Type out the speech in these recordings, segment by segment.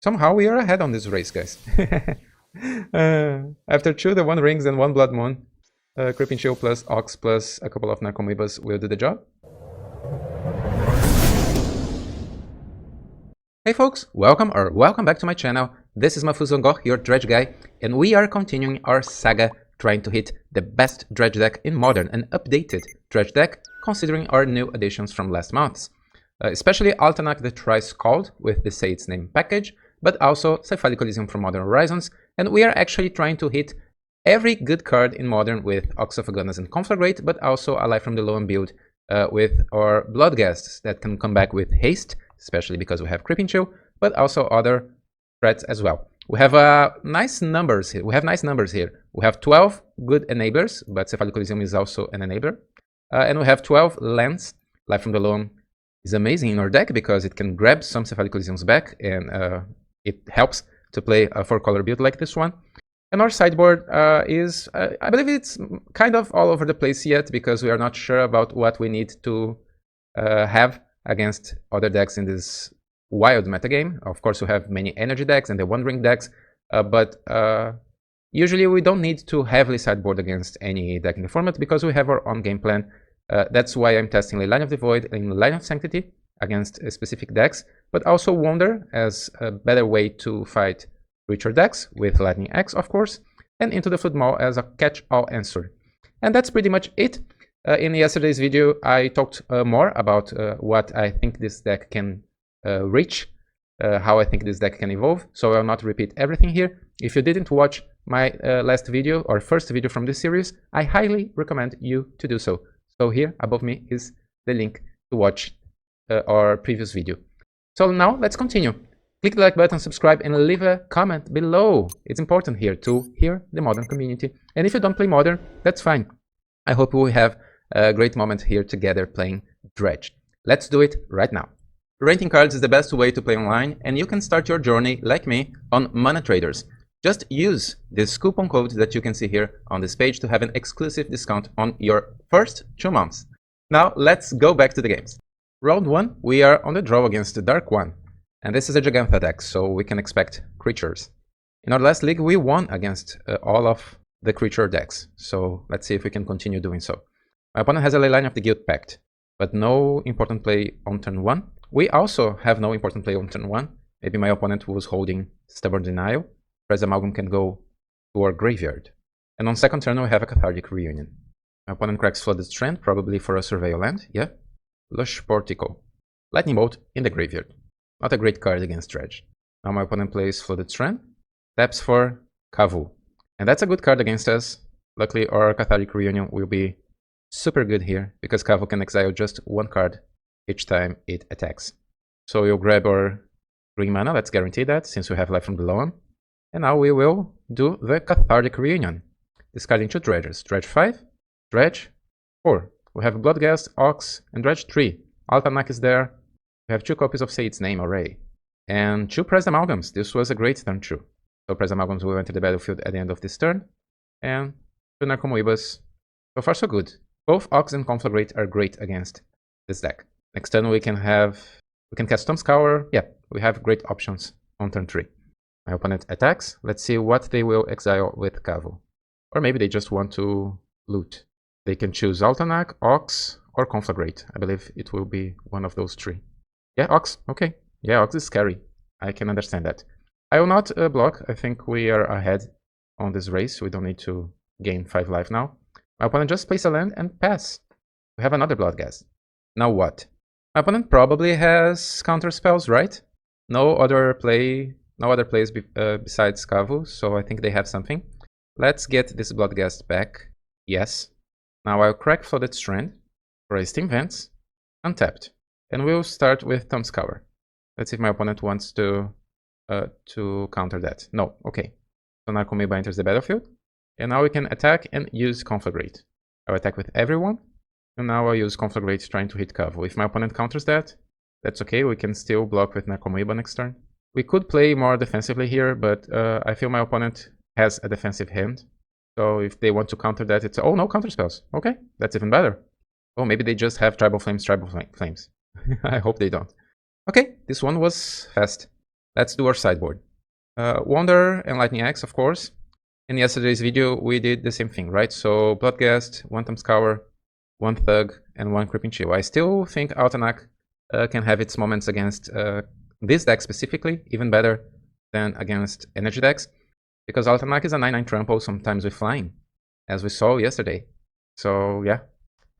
Somehow we are ahead on this race, guys. After 2 the 1 rings and 1 blood moon, Creeping Chill plus Ox plus a couple of Narcomoebas will do the job. Hey folks, welcome back to my channel. This is MahfuzVanGogh, your dredge guy, and we are continuing our saga trying to hit the best dredge deck in Modern, an updated dredge deck considering our new additions from last month. Especially Altanak the Thrice-Called with the Say Its Name package, but also Cephalic Elysium from Modern Horizons, and we are actually trying to hit every good card in Modern with Ox of Agonas and Conflagrate, but also Alive from the Loam build with our Bloodghasts that can come back with haste, especially because we have Creeping Chill, but also other threats as well. We have nice numbers here. We have 12 good enablers, but Cephalic Elysium is also an enabler. And we have 12 lands. Alive from the Loam is amazing in our deck because it can grab some Cephalic Elysiums back, and it helps to play a 4-color build like this one. And our sideboard is, I believe it's kind of all over the place yet because we are not sure about what we need to have against other decks in this wild metagame. Of course, we have many energy decks and the Wandering decks, but usually we don't need to heavily sideboard against any deck in the format because we have our own game plan. That's why I'm testing Line of the Void and Line of Sanctity against specific decks, but also Wonder as a better way to fight creature decks with Lightning Axe, of course, and Into the Flood Maw as a catch-all answer. And that's pretty much it. In yesterday's video, I talked more about what I think this deck can reach, how I think this deck can evolve, so I'll not repeat everything here. If you didn't watch my last video or first video from this series, I highly recommend you to do so. So here above me is the link to watch our previous video. So now let's continue. Click the like button, subscribe, and leave a comment below. It's important here to hear the Modern community. And if you don't play Modern, that's fine. I hope we have a great moment here together playing Dredge. Let's do it right now. Renting cards is the best way to play online, and you can start your journey, like me, on Mana Traders. Just use this coupon code that you can see here on this page to have an exclusive discount on your first 2 months. Now let's go back to the games. Round 1, we are on the draw against the Dark One. And this is a Gigantha deck, so we can expect creatures. In our last league, we won against all of the creature decks, so let's see if we can continue doing so. My opponent has a Leyline of the Guild Pact, but no important play on turn 1. We also have no important play on turn 1. Maybe my opponent was holding Stubborn Denial. Press Amalgam can go to our graveyard. And on second turn, we have a Cathartic Reunion. My opponent cracks Flooded Strand, probably for a Surveil land, yeah. Lush Portico. Lightning Bolt in the graveyard. Not a great card against Dredge. Now my opponent plays Flooded Strand, taps for Kavu. And that's a good card against us. Luckily, our Cathartic Reunion will be super good here, because Kavu can exile just 1 card each time it attacks. So we'll grab our green mana, let's guarantee that, since we have Life from Below on. And now we will do the Cathartic Reunion. Discarding 2 Dredges. Dredge 5, Dredge 4. We have Bloodghast, Ox, and Dredge 3. Altanak is there. We have 2 copies of Say Its Name already. And 2 Pressed Amalgams. This was a great turn 2. So Pressed Amalgams will enter the battlefield at the end of this turn. And 2 Narcomoebas. So far so good. Both Ox and Conflagrate are great against this deck. Next turn we can cast Tomb Scour. Yeah, we have great options on turn 3. My opponent attacks. Let's see what they will exile with Kavu. Or maybe they just want to loot. They can choose Altanak, Ox, or Conflagrate. I believe it will be one of those 3. Yeah, Ox. Okay. Yeah, Ox is scary. I can understand that. I will not block. I think we are ahead on this race. We don't need to gain 5 life now. My opponent just plays a land and pass. We have another Bloodghast. Now what? My opponent probably has counter spells, right? No other plays besides Kavu, so I think they have something. Let's get this Bloodghast back. Yes. Now I'll crack Flooded Strand for a Steam Vents, untapped. And we'll start with Tomb Scour. Let's see if my opponent wants to counter that. No, okay. So Narcomoeba enters the battlefield. And now we can attack and use Conflagrate. I'll attack with everyone. And now I'll use Conflagrate trying to hit Kavu. If my opponent counters that, that's okay. We can still block with Narcomoeba next turn. We could play more defensively here, but I feel my opponent has a defensive hand. So if they want to counter that, it's... Oh, no counter spells. Okay, that's even better. Oh, maybe they just have Tribal Flames. I hope they don't. Okay, this one was fast. Let's do our sideboard. Wonder and Lightning Axe, of course. In yesterday's video, we did the same thing, right? So Bloodghast, 1 Thumbscour, 1 Thug, and 1 Creeping Chill. I still think Altanak can have its moments against this deck specifically, even better than against energy decks, because Altanak is a 9/9 trample, sometimes with flying, as we saw yesterday. So yeah,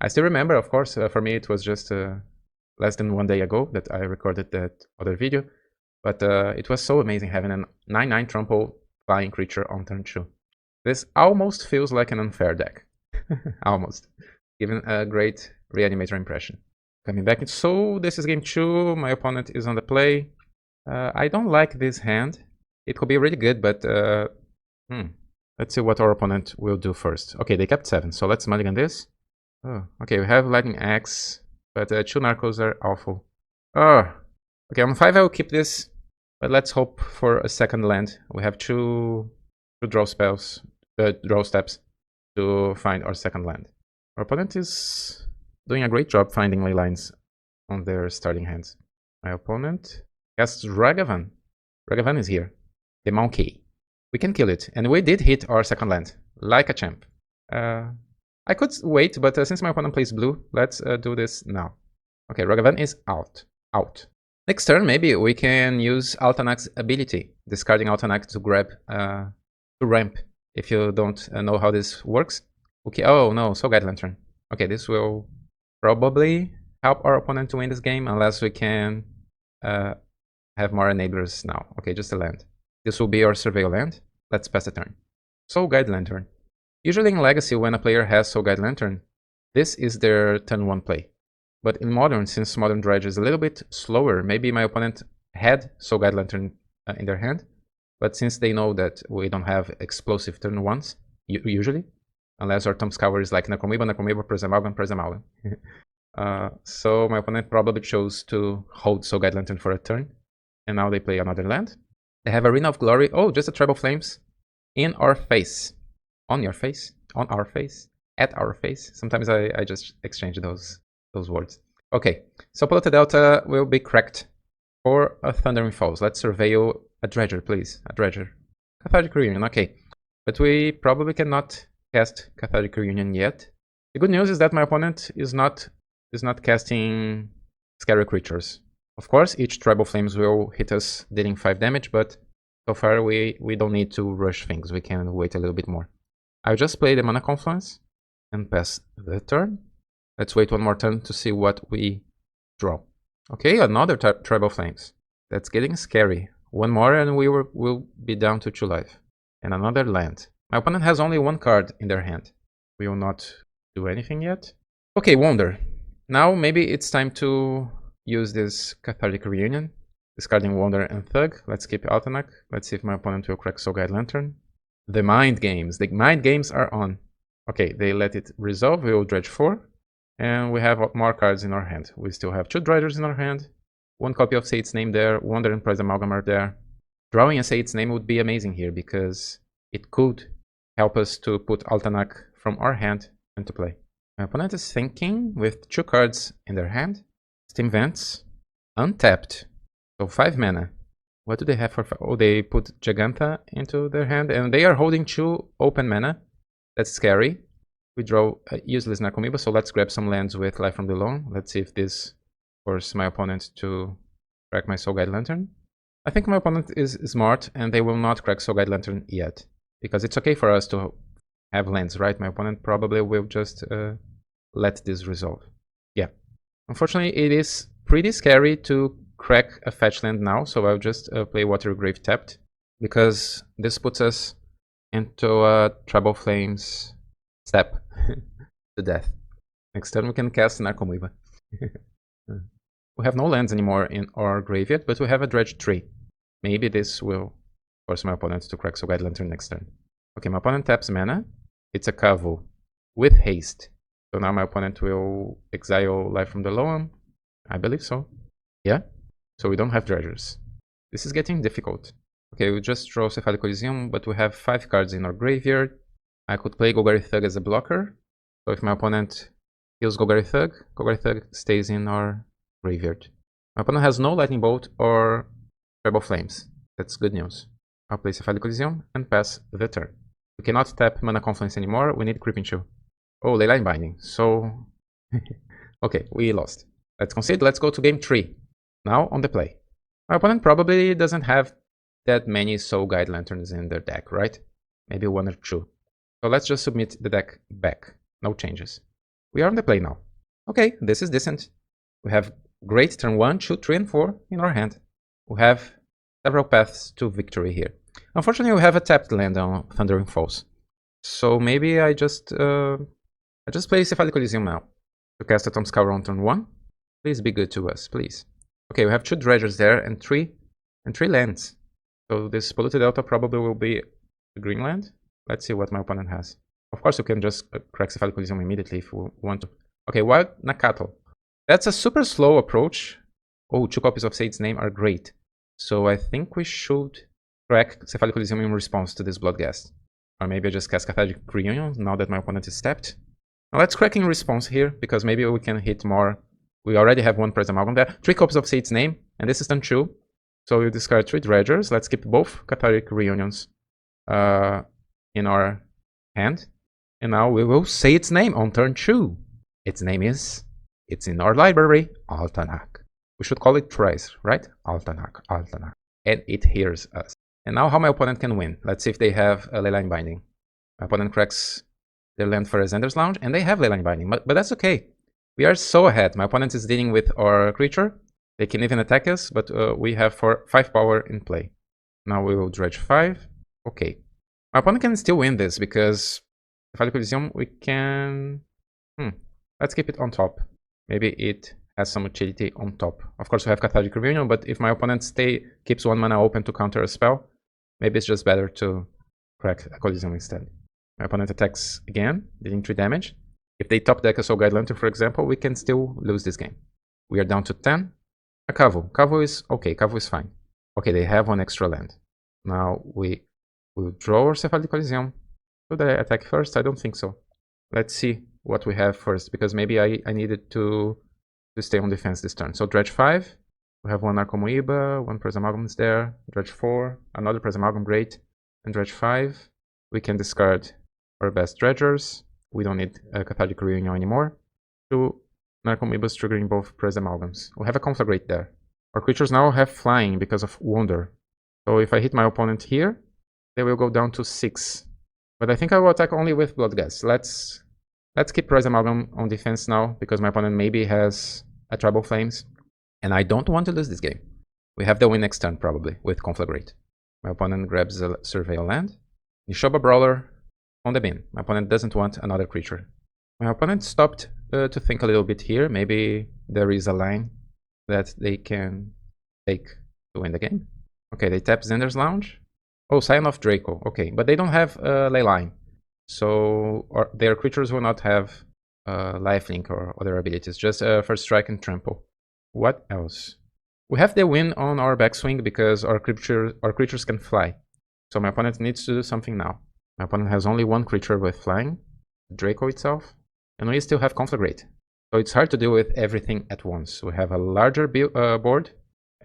I still remember, of course, for me it was just less than 1 day ago that I recorded that other video, but it was so amazing having a 9/9 trample flying creature on turn 2. This almost feels like an unfair deck. Almost. Given a great reanimator impression. Coming back, so this is game 2, my opponent is on the play. I don't like this hand. It could be really good, but let's see what our opponent will do first. Okay, they kept 7, so let's mulligan this. Oh, okay, we have Lightning Axe, but 2 Narcos are awful. Oh, okay, on 5 I will keep this, but let's hope for a second land. We have two draw spells, draw steps to find our second land. Our opponent is doing a great job finding ley lines on their starting hands. My opponent casts Ragavan. Ragavan is here. The monkey. We can kill it, and we did hit our second land, like a champ. I could wait, but since my opponent plays blue, let's do this now. Okay, Ragavan is out. Next turn, maybe we can use Altanak's ability, discarding Altanak to grab, to ramp, if you don't know how this works. Okay, oh no, Soul Guide Lantern. Okay, this will probably help our opponent to win this game, unless we can have more enablers now. Okay, just a land. This will be our Surveil land. Let's pass the turn. Soul Guide Lantern. Usually in Legacy, when a player has Soul Guide Lantern, this is their turn 1 play. But in Modern, since Modern Dredge is a little bit slower, maybe my opponent had Soul Guide Lantern in their hand, but since they know that we don't have explosive turn 1s, usually, unless our Thumbscour is like Necromoeba, Presamalgam. So my opponent probably chose to hold Soul Guide Lantern for a turn, and now they play another land. They have Arena of Glory. Oh, just a Tribal Flames in our face. On your face, on our face, at our face. Sometimes I just exchange those words. Okay, so Polluta Delta will be cracked for a Thundering Falls. Let's surveil a Dredger, please. A Dredger. Cathartic Reunion, okay. But we probably cannot cast Cathartic Reunion yet. The good news is that my opponent is not casting Scary Creatures. Of course, each Tribal Flames will hit us dealing 5 damage, but so far we don't need to rush things. We can wait a little bit more. I'll just play the Mana Confluence and pass the turn. Let's wait 1 more turn to see what we draw. Okay, another Tribal Flames. That's getting scary. 1 more and we'll be down to 2 life. And another land. My opponent has only 1 card in their hand. We will not do anything yet. Okay, Wonder. Now maybe it's time to use this Cathartic Reunion. Discarding Wonder and Thug. Let's keep Altanak. Let's see if my opponent will crack Soul Guide Lantern. The mind games. The mind games are on. Okay, they let it resolve. We will dredge 4. And we have more cards in our hand. We still have 2 Dredgers in our hand. 1 copy of Say Its Name there. Wonder and Presamalgam are there. Drawing a Say Its Name would be amazing here, because it could help us to put Altanak from our hand into play. My opponent is thinking with 2 cards in their hand. Steam Vents. Untapped. So 5 mana. What do they have for... Oh, they put Giganta into their hand, and they are holding 2 open mana. That's scary. We draw a useless Necromoeba, so let's grab some lands with Life from Below. Let's see if this forces my opponent to crack my Soul Guide Lantern. I think my opponent is smart, and they will not crack Soul Guide Lantern yet. Because it's okay for us to have lands, right? My opponent probably will just let this resolve. Yeah. Unfortunately, it is pretty scary to crack a fetch land now, so I'll just play Watergrave tapped, because this puts us into a Tribal Flames step to death. Next turn we can cast Necromoeba. We have no lands anymore in our graveyard, but we have a Dredge 3. Maybe this will force my opponent to crack Soul Guide Lantern next turn. Okay, my opponent taps mana. It's a Kavu with haste. So now my opponent will exile Life from the Loam. I believe so. Yeah? So we don't have Dredgers. This is getting difficult. Okay, we just draw Cephalic Coliseum, but we have 5 cards in our graveyard. I could play Golgari Thug as a blocker. So if my opponent kills Golgari Thug stays in our graveyard. My opponent has no Lightning Bolt or Tribal Flames. That's good news. I'll place a Cephalic Coliseum and pass the turn. We cannot tap Mana Confluence anymore, we need Creeping Chill. Oh, Leyline Binding, so... okay, we lost. Let's concede, let's go to game 3. Now on the play. My opponent probably doesn't have that many Soul Guide Lanterns in their deck, right? Maybe 1 or 2. So let's just submit the deck back. No changes. We are on the play now. Okay, this is decent. We have great turn 1, 2, 3, and 4 in our hand. We have several paths to victory here. Unfortunately, we have a tapped land on Thundering Falls. So maybe I just play Cephalic Coliseum now to cast a Tomb Scour on turn 1. Please be good to us, please. Okay, we have 2 dredgers there and 3 lands. So this Polluted Delta probably will be a green land. Let's see what my opponent has. Of course, you can just crack Cephalic Coliseum immediately if you want to. Okay, Wild Nakatl. That's a super slow approach. Oh, 2 copies of Sage's Name are great. So I think we should crack Cephalic Coliseum in response to this Bloodghast. Or maybe I just cast Cathartic Reunion now that my opponent is tapped. Now let's crack in response here, because maybe we can hit more. We already have 1 Press Amalgam there. 3 copies of Sage's Name, and this is turn 2. So we discard 3 Dredgers. Let's keep both Cathartic Reunions in our hand. And now we will say its name on turn 2. Its name is, it's in our library, Altanak. We should call it Thrice, right? Altanak, Altanak. And it hears us. And now how my opponent can win. Let's see if they have a Leyline Binding. My opponent cracks their land for a Xander's Lounge, and they have Leyline Binding, but that's okay. We are so ahead. My opponent is dealing with our creature. They can even attack us, but we have 5 power in play. Now we will dredge 5. Okay. My opponent can still win this, because Cephalic Coliseum, we can... Let's keep it on top. Maybe it has some utility on top. Of course, we have Cathartic Reunion, but if my opponent keeps 1 mana open to counter a spell, maybe it's just better to crack a Coliseum instead. My opponent attacks again, dealing 3 damage. If they top deck a Soul Guide Lantern, for example, we can still lose this game. We are down to 10. A Kavu. Kavu is okay, Kavu is fine. Okay, they have 1 extra land. Now we will draw our Cephalic Coliseum. Should I attack first? I don't think so. Let's see what we have first, because maybe I needed to stay on defense this turn. So dredge 5. We have 1 Narcomoeba, 1 Press Amalgam is there. Dredge 4, another Press Amalgam, great. And dredge 5. We can discard our best dredgers. We don't need a Cathartic Reunion anymore. 2 Narcomoebas triggering both Press Amalgams. We have a Conflagrate there. Our creatures now have flying because of Wonder. So if I hit my opponent here, they will go down to 6. But I think I will attack only with Bloodghast. Let's keep Press Amalgam on defense now, because my opponent maybe has a Tribal Flames. And I don't want to lose this game. We have the win next turn, probably, with Conflagrate. My opponent grabs a Surveil land. Nishoba Brawler on the bin. My opponent doesn't want another creature. My opponent stopped to think a little bit here. Maybe there is a line that they can take to win the game. Okay, they tap Xander's Lounge. Oh, Scion of Draco. Okay, but they don't have Leyline. So their creatures will not have lifelink or other abilities. Just First Strike and Trample. What else? We have the win on our backswing because our creatures can fly. So my opponent needs to do something now. My opponent has only 1 creature with flying, Draco itself, and we still have Conflagrate. So it's hard to deal with everything at once. We have a larger board,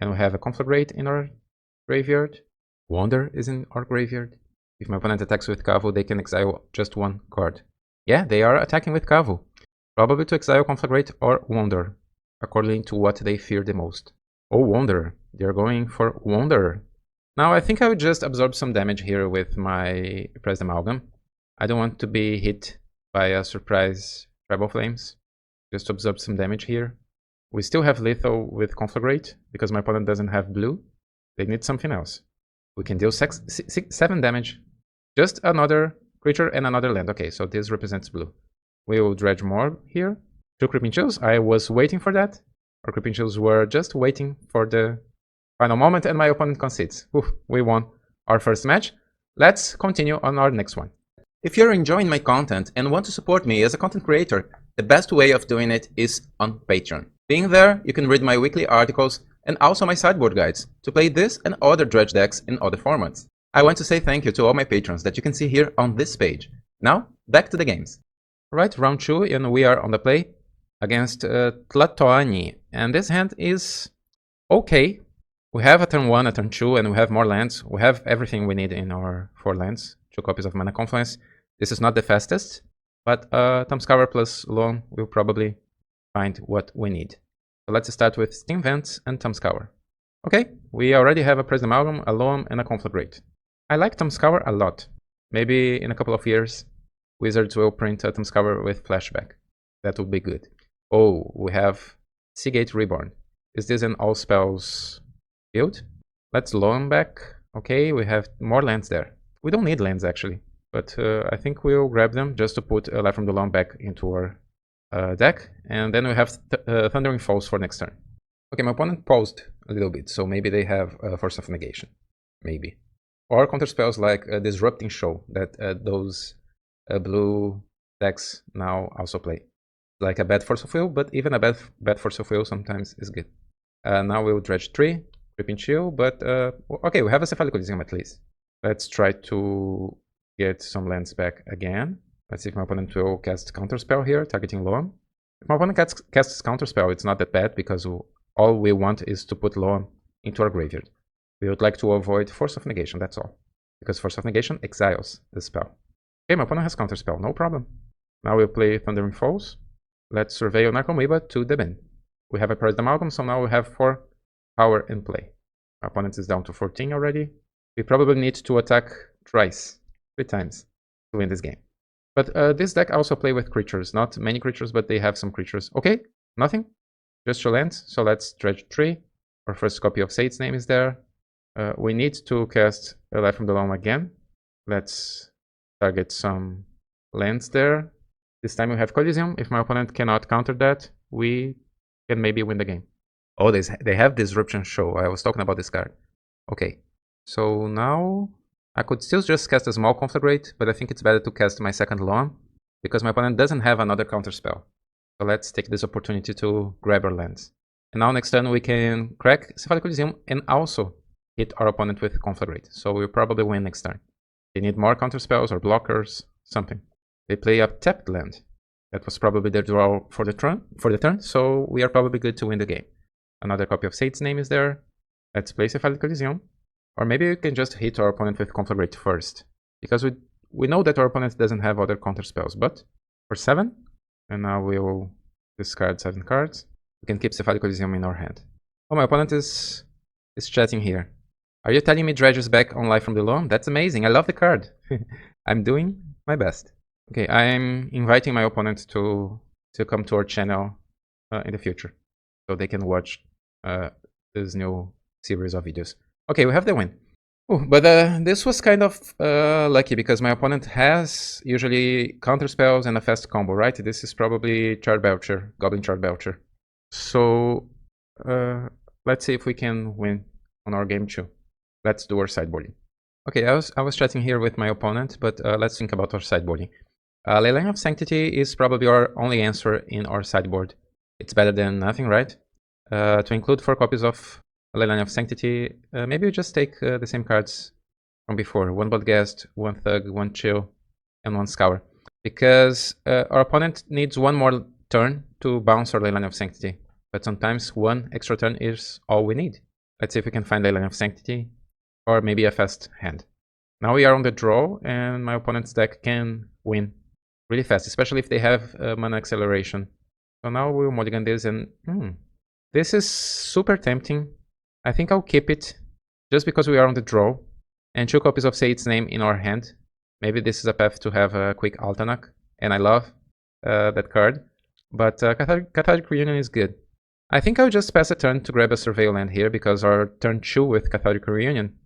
and we have a Conflagrate in our graveyard. Wonder is in our graveyard. If my opponent attacks with Kavu, they can exile just 1 card. Yeah, they are attacking with Kavu. Probably to exile Conflagrate or Wonder, according to what they fear the most. Oh, Wonder. They're going for Wonder. Now, I think I would just absorb some damage here with my Pressed Amalgam. I don't want to be hit by a surprise Tribal Flames. Just absorb some damage here. We still have lethal with Conflagrate, because my opponent doesn't have blue. They need something else. We can deal 7 damage. Just another creature and another land. Okay, so this represents blue. We will dredge more here. 2 Creeping Chills. I was waiting for that. Our Creeping Chills were just waiting for the final moment, and my opponent concedes. Oof, we won our first match. Let's continue on our next one. If you're enjoying my content and want to support me as a content creator, the best way of doing it is on Patreon. Being there, you can read my weekly articles and also my sideboard guides to play this and other dredge decks in other formats. I want to say thank you to all my patrons that you can see here on this page. Now, back to the games. Alright, round 2, and we are on the play against Tlatoani. And this hand is okay. We have a turn 1, a turn 2, and we have more lands. We have everything we need in our 4 lands. 2 copies of Mana Confluence. This is not the fastest, but Thumbscour plus Loam will probably find what we need. So let's start with Steam Vents and Thumbscour. Okay, we already have a Prism Amalgam, a Loam, and a Conflagrate. I like Thumbscour a lot. Maybe in a couple of years, Wizards will print a Thumbscour with Flashback. That would be good. Oh, we have Seagate Reborn. Is this an all spells build? Let's Loam back. Okay, we have more lands there. We don't need lands actually, but I think we'll grab them just to put Life from the Loam back into our deck. And then we have Thundering Falls for next turn. Okay, my opponent paused a little bit, so maybe they have Force of Negation. Maybe. Or counter spells like Disrupting Show that those blue decks now also play. Like a bad Force of Will, but even a bad Force of Will sometimes is good. Now we'll Dredge 3, Creeping Chill, but okay, we have a Cephalic Coliseum at least. Let's try to get some lands back again. Let's see if my opponent will cast Counterspell here, targeting Loam. If my opponent casts Counterspell, it's not that bad, because all we want is to put Loam into our graveyard. We would like to avoid Force of Negation, that's all. Because Force of Negation exiles the spell. Okay, my opponent has Counterspell, no problem. Now we'll play Thundering Falls. Let's Surveil Narcomoeba to the bin. We have a Prism Amalgam, so now we have 4 power in play. Our opponent is down to 14 already. We probably need to attack thrice, 3 times, to win this game. But this deck also play with creatures, not many creatures, but they have some creatures. Okay, nothing, just 2 lands, so let's Dredge 3. Our first copy of Sage's Name is there. We need to cast a Life from the Loam again. Let's target some lands there. This time we have Coliseum. If my opponent cannot counter that, we can maybe win the game. Oh, they have Disruption Show. I was talking about this card. Okay, so now I could still just cast a small Conflagrate, but I think it's better to cast my second Loam, because my opponent doesn't have another counter spell. So let's take this opportunity to grab our lands. And now next turn we can crack Cephalic Coliseum and also hit our opponent with Conflagrate. So we'll probably win next turn. They need more counter spells or blockers, something. They play a tapped land. That was probably their draw for the turn, so we are probably good to win the game. Another copy of Sage's Name is there. Let's play Cephalic Coliseum. Or maybe we can just hit our opponent with Conflagrate first. Because we know that our opponent doesn't have other counter spells, but for 7, and now we will discard 7 cards. We can keep Cephalic Coliseum in our hand. Oh, my opponent is chatting here. Are you telling me Dredge is back on Life from the Loam? That's amazing, I love the card. I'm doing my best. Okay, I'm inviting my opponent to come to our channel in the future, so they can watch this new series of videos. Okay, we have the win. Ooh, but this was kind of lucky, because my opponent has usually counter spells and a fast combo, right? This is probably Charbelcher, Goblin Charbelcher. So let's see if we can win on our game 2. Let's do our sideboarding. Okay, I was chatting here with my opponent, but let's think about our sideboarding. Leyline of Sanctity is probably our only answer in our sideboard. It's better than nothing, right? To include 4 copies of Leyline of Sanctity, maybe we just take the same cards from before. 1 Bloodghast, 1 Thug, 1 Chill, and 1 Scour. Because our opponent needs 1 more turn to bounce our Leyline of Sanctity. But sometimes 1 extra turn is all we need. Let's see if we can find Leyline of Sanctity, or maybe a fast hand. Now we are on the draw, and my opponent's deck can win really fast, especially if they have mana acceleration. So now we'll mulligan this, and this is super tempting. I think I'll keep it just because we are on the draw, and 2 copies of Sage's Name in our hand. Maybe this is a path to have a quick Altanak, and I love that card. But Cathartic Reunion is good. I think I'll just pass a turn to grab a Surveil land here, because our turn 2 with Cathartic Reunion.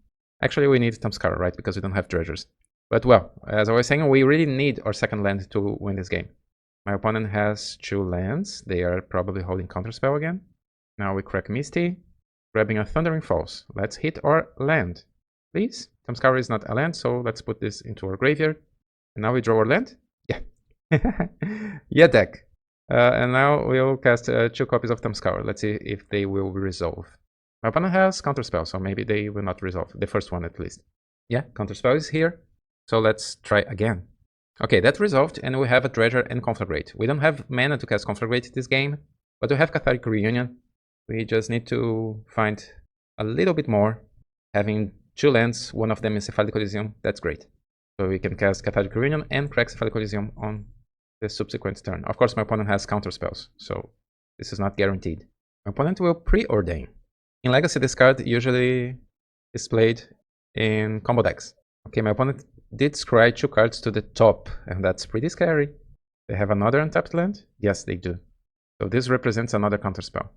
Actually, we need Thumbscour, right? Because we don't have Dredgers. But well, as I was saying, we really need our second land to win this game. My opponent has 2 lands. They are probably holding Counterspell again. Now we crack Misty, grabbing a Thundering Falls. Let's hit our land, please. Thumbscour is not a land, so let's put this into our graveyard. And now we draw our land. Yeah. Yeah, deck. And now we'll cast 2 copies of Thumbscour. Let's see if they will resolve. My opponent has Counterspell, so maybe they will not resolve. The first one, at least. Yeah, Counterspell is here. So let's try again. Okay, that resolved, and we have a Dredger and Conflagrate. We don't have mana to cast Conflagrate this game, but we have Cathartic Reunion. We just need to find a little bit more. Having 2 lands, one of them is Cephalic Coliseum, that's great. So we can cast Cathartic Reunion and crack Cephalic Coliseum on the subsequent turn. Of course, my opponent has counter spells, so this is not guaranteed. My opponent will preordain. In Legacy, this card usually is played in combo decks. Okay, my opponent did scry 2 cards to the top, and that's pretty scary. They have another untapped land? Yes, they do. So this represents another counterspell.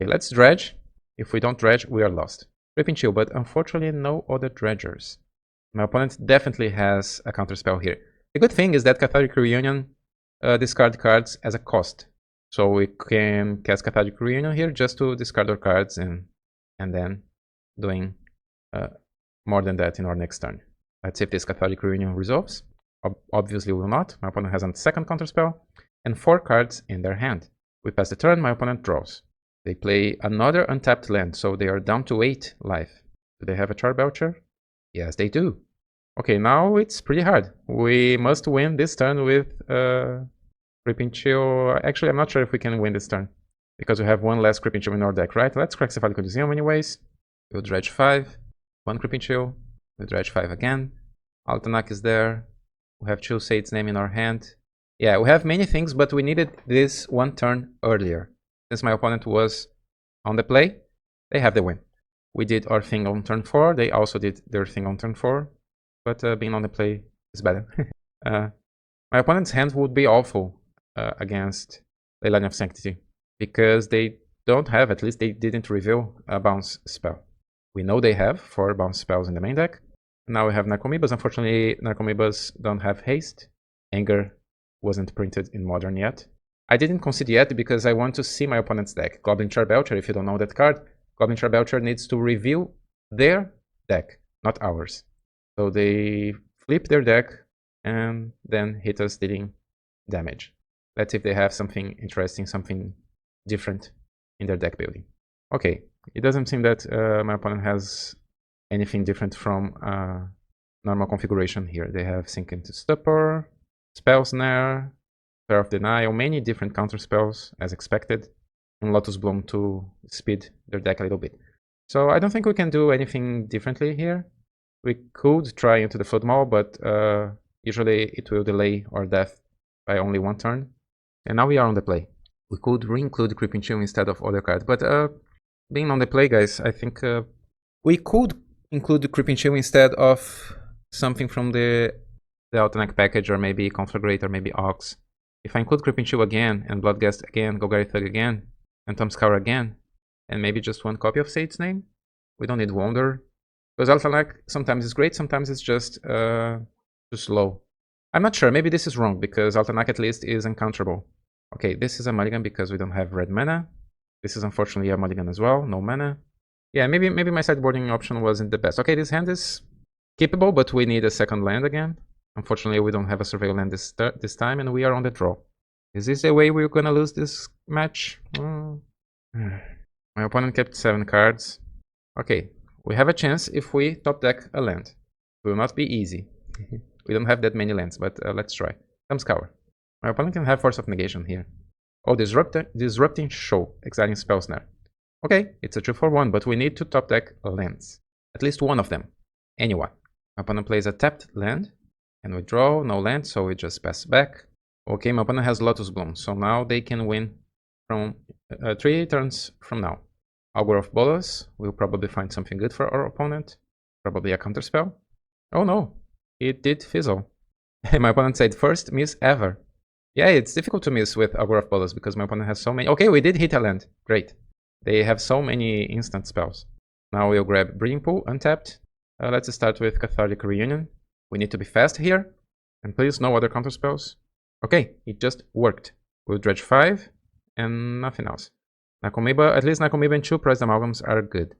Okay, let's dredge. If we don't dredge, we are lost. Creeping Chill, but unfortunately no other dredgers. My opponent definitely has a counterspell here. The good thing is that Cathartic Reunion discard cards as a cost. So we can cast Cathartic Reunion here just to discard our cards and then doing more than that in our next turn. Let's see if this Cathartic Reunion resolves. Obviously will not. My opponent has a second counterspell and 4 cards in their hand. We pass the turn, my opponent draws. They play another untapped land, so they are down to 8 life. Do they have a Charbelcher? Yes, they do. Okay, now it's pretty hard. We must win this turn with Creeping Chill. Actually, I'm not sure if we can win this turn, because we have 1 less Creeping Chill in our deck, right? Let's crack Cephalic Coliseum anyways. We'll dredge 5, 1 Creeping Chill. We'll dredge 5 again. Altanak is there. We have 2 Sate's Name in our hand. Yeah, we have many things, but we needed this 1 turn earlier. Since my opponent was on the play, they have the win. We did our thing on turn 4. They also did their thing on turn 4. But being on the play is better. My opponent's hand would be awful against Leilani of Sanctity, because they don't have, at least they didn't reveal a bounce spell. We know they have 4 bounce spells in the main deck. Now we have Narcomoebas. Unfortunately, Narcomoebas don't have haste. Anger wasn't printed in Modern yet. I didn't concede yet because I want to see my opponent's deck. Goblin Charbelcher, if you don't know that card, Goblin Charbelcher needs to reveal their deck, not ours. So they flip their deck and then hit us dealing damage. Let's see if they have something interesting, something different in their deck building. Okay, it doesn't seem that my opponent has anything different from normal configuration here. They have Sink into Stupor, Spell Snare, Pair of Denial, many different counter spells as expected, and Lotus Bloom to speed their deck a little bit. So I don't think we can do anything differently here. We could try into the Flood Maul, but usually it will delay our death by only 1 turn. And now we are on the play. We could re-include Creeping Chill instead of other cards, but being on the play, guys, I think we could include the Creeping Chill instead of something from the Altanak package, or maybe Conflagrate, or maybe Ox. If I include Creeping Chill again, and Bloodghast again, Golgari Thug again, and Tom Scour again, and maybe just 1 copy of Sate's Name, we don't need Wonder. Because Altanak sometimes is great, sometimes it's just too slow. I'm not sure, maybe this is wrong, because Altanak at least is uncounterable. Okay, this is a mulligan because we don't have red mana. This is unfortunately a mulligan as well, no mana. Yeah, maybe my sideboarding option wasn't the best. Okay, this hand is keepable, but we need a second land again. Unfortunately, we don't have a surveil land this time, and we are on the draw. Is this the way we're gonna lose this match? My opponent kept 7 cards. Okay, we have a chance if we top deck a land. It will not be easy. We don't have that many lands, but let's try. Tom Scour. My opponent can have Force of Negation here. Oh, Disrupting Show, exiling Spell Snare. Okay, it's a 2-for-1, but we need to top deck lands. At least one of them. Anyone. My opponent plays a tapped land, and we draw, no land, so we just pass back. Okay, my opponent has Lotus Bloom, so now they can win from 3 turns from now. Augur of Boros will probably find something good for our opponent. Probably a counterspell. Oh no, it did fizzle. My opponent said first miss ever. Yeah, it's difficult to miss with Augur of Boros because my opponent has so many. Okay, we did hit a land. Great. They have so many instant spells. Now we'll grab Breeding Pool, untapped. Let's start with Cathartic Reunion. We need to be fast here. And please, no other counterspells. Okay, it just worked. We'll dredge 5 and nothing else. Narcomoeba, at least Narcomoeba and 2 Prized Amalgams are good.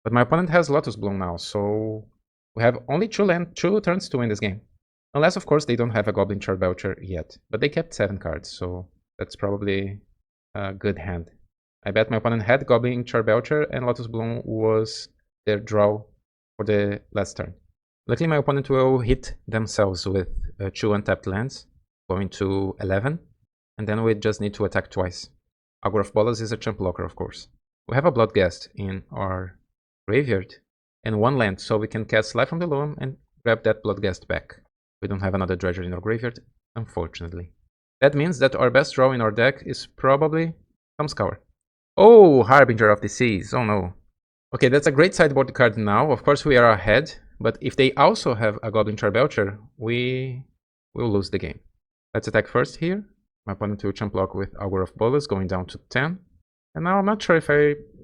But my opponent has Lotus Bloom now, so we have only 2 turns to win this game. Unless, of course, they don't have a Goblin Charbelcher yet. But they kept 7 cards, so that's probably a good hand. I bet my opponent had Goblin Charbelcher and Lotus Bloom was their draw for the last turn. Luckily, my opponent will hit themselves with 2 untapped lands, going to 11. And then we just need to attack twice. Augur of Bolas is a chump blocker, of course. We have a Bloodghast in our graveyard, and 1 land, so we can cast Life from the Loam and grab that Bloodghast back. We don't have another Dredger in our graveyard, unfortunately. That means that our best draw in our deck is probably Thumbscour. Oh, Harbinger of the Seas, oh no. Okay, that's a great sideboard card now. Of course we are ahead, but if they also have a Goblin Charbelcher, we will lose the game. Let's attack first here. My opponent will chump block with Augur of Bolas, going down to 10. And now I'm not sure if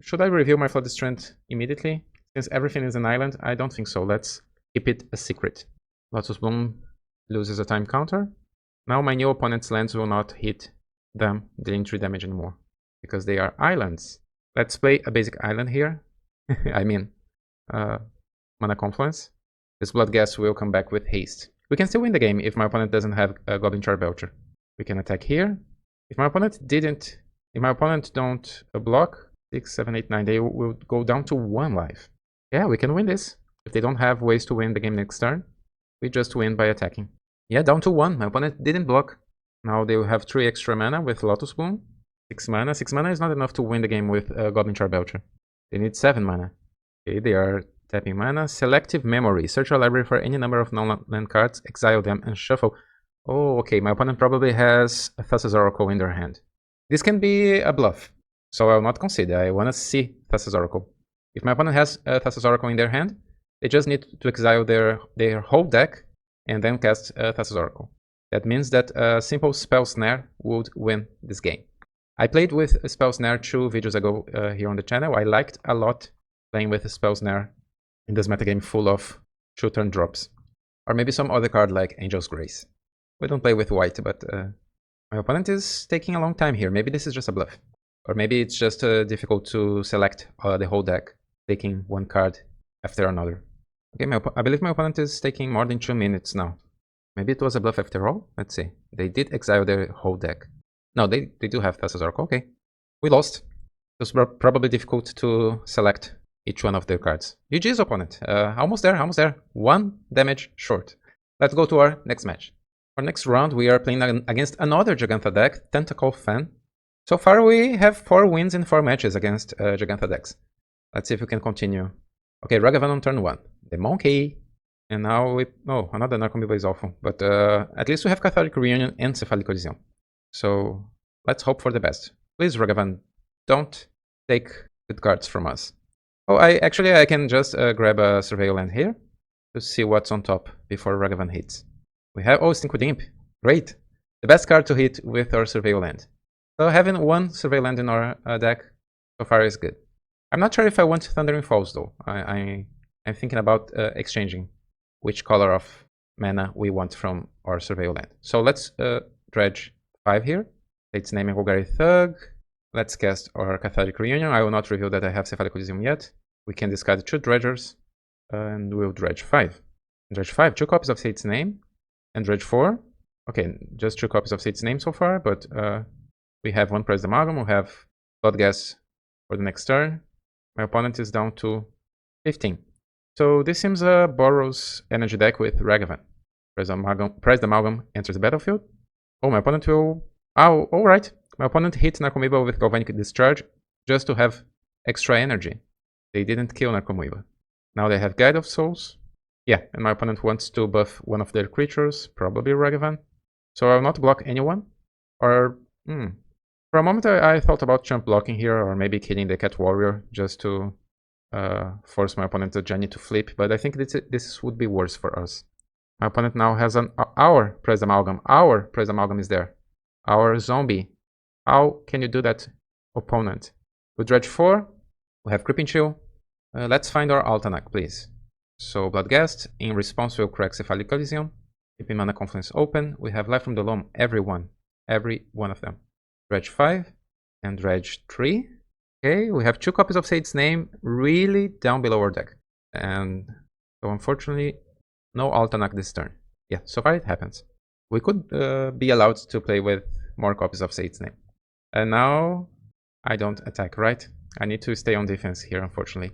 should I reveal my Flooded Strength immediately? Since everything is an island, I don't think so. Let's keep it a secret. Lotus Bloom loses a time counter. Now my new opponent's lands will not hit them, dealing 3 damage anymore, because they are islands. Let's play a basic island here. I mean, Mana Confluence. This Bloodghast will come back with haste. We can still win the game if my opponent doesn't have a Goblin Charbelcher. We can attack here. If my opponent don't block 6, 7, 8, 9, they will go down to 1 life. Yeah, we can win this. If they don't have ways to win the game next turn, we just win by attacking. Yeah, down to 1. My opponent didn't block. Now they will have 3 extra mana with Lotus Bloom. 6 mana. 6 mana is not enough to win the game with Goblin Charbelcher. They need 7 mana. Okay, they are tapping mana. Selective Memory. Search your library for any number of non-land cards, exile them, and shuffle. Oh, okay, my opponent probably has a Thassa's Oracle in their hand. This can be a bluff, so I will not concede. I want to see Thassa's Oracle. If my opponent has a Thassa's Oracle in their hand, they just need to exile their whole deck and then cast Thassa's Oracle. That means that a simple Spell Snare would win this game. I played with a Spell Snare 2 videos ago here on the channel. I liked a lot playing with a Spell Snare in this metagame full of 2-turn drops. Or maybe some other card like Angel's Grace. We don't play with white, but my opponent is taking a long time here. Maybe this is just a bluff. Or maybe it's just difficult to select the whole deck, taking 1 card after another. Okay, I believe my opponent is taking more than 2 minutes now. Maybe it was a bluff after all? Let's see. They did exile their whole deck. No, they do have Thassa's Oracle. Okay. We lost. It was probably difficult to select each one of their cards. GG's opponent. Almost there, almost there. 1 damage short. Let's go to our next match. Our next round, we are playing against another Jegantha deck, TentacleFan. So far, we have 4 wins in 4 matches against Jegantha decks. Let's see if we can continue. Okay, Ragavan on turn 1. The Monkey. And now we... Oh, another Narcomoeba is awful. But at least we have Cathartic Reunion and Cephalic Coliseum. So let's hope for the best. Please, Ragavan, don't take good cards from us. Oh, I can just grab a Surveil Land here to see what's on top before Ragavan hits. We have... Oh, Stinkwood Imp. Great. The best card to hit with our Surveil Land. So having 1 Surveil Land in our deck so far is good. I'm not sure if I want Thundering Falls though. I'm thinking about exchanging which color of mana we want from our Surveil Land. So let's dredge 5 here. Its name is Golgari Thug. Let's cast our Cathartic Reunion. I will not reveal that I have Cephalic Coliseum yet. We can discard 2 dredgers and we'll dredge 5. Dredge 5, 2 copies of Sate's Name. And dredge 4. Okay, just 2 copies of Sate's Name so far, but we have 1 Pressed Amalgam, we have Bloodghast for the next turn. My opponent is down to 15. So this seems a Boros energy deck with Ragavan. Pressed Amalgam enters the battlefield. Oh, my opponent will... Oh, alright. My opponent hit Narcomoeba with Galvanic Discharge just to have extra energy. They didn't kill Narcomoeba. Now they have Guide of Souls. Yeah, and my opponent wants to buff one of their creatures, probably Ragavan. So I will not block anyone. Or, for a moment I thought about chump blocking here, or maybe killing the Cat Warrior just to force my opponent to Jenny to flip, but I think this would be worse for us. My opponent now has our Pressed Amalgam. Our Pressed Amalgam is there. Our zombie. How can you do that, opponent? We dredge 4. We have Creeping Chill. Let's find our Altanak, please. So Bloodghast, in response we'll crack Cephalic Coliseum, keeping Mana Confluence open. We have Life from the Loam, every one of them. Dredge 5 and Dredge 3. Okay, we have 2 copies of Sate's Name really down below our deck. And so unfortunately, no Altanak this turn. Yeah, so far it happens. We could be allowed to play with more copies of Sate's Name. And now I don't attack, right? I need to stay on defense here, unfortunately.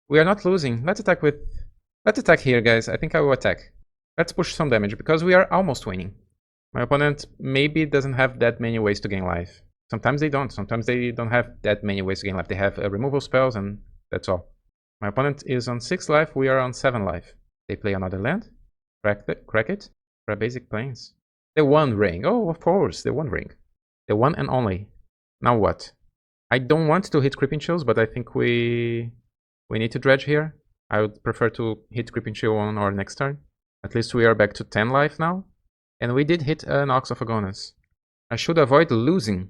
We are not losing. Let's attack here, guys. I think I will attack. Let's push some damage, because we are almost winning. My opponent maybe doesn't have that many ways to gain life. Sometimes they don't. Sometimes they don't have that many ways to gain life. They have removal spells, and that's all. My opponent is on 6 life, we are on 7 life. They play another land, crack it, for a basic plains. The One Ring, oh of course, the One Ring. The one and only. Now what? I don't want to hit Creeping Chills, but I think we need to dredge here. I would prefer to hit Creeping Chill on our next turn. At least we are back to 10 life now. And we did hit an Ox of Agonas. I should avoid losing.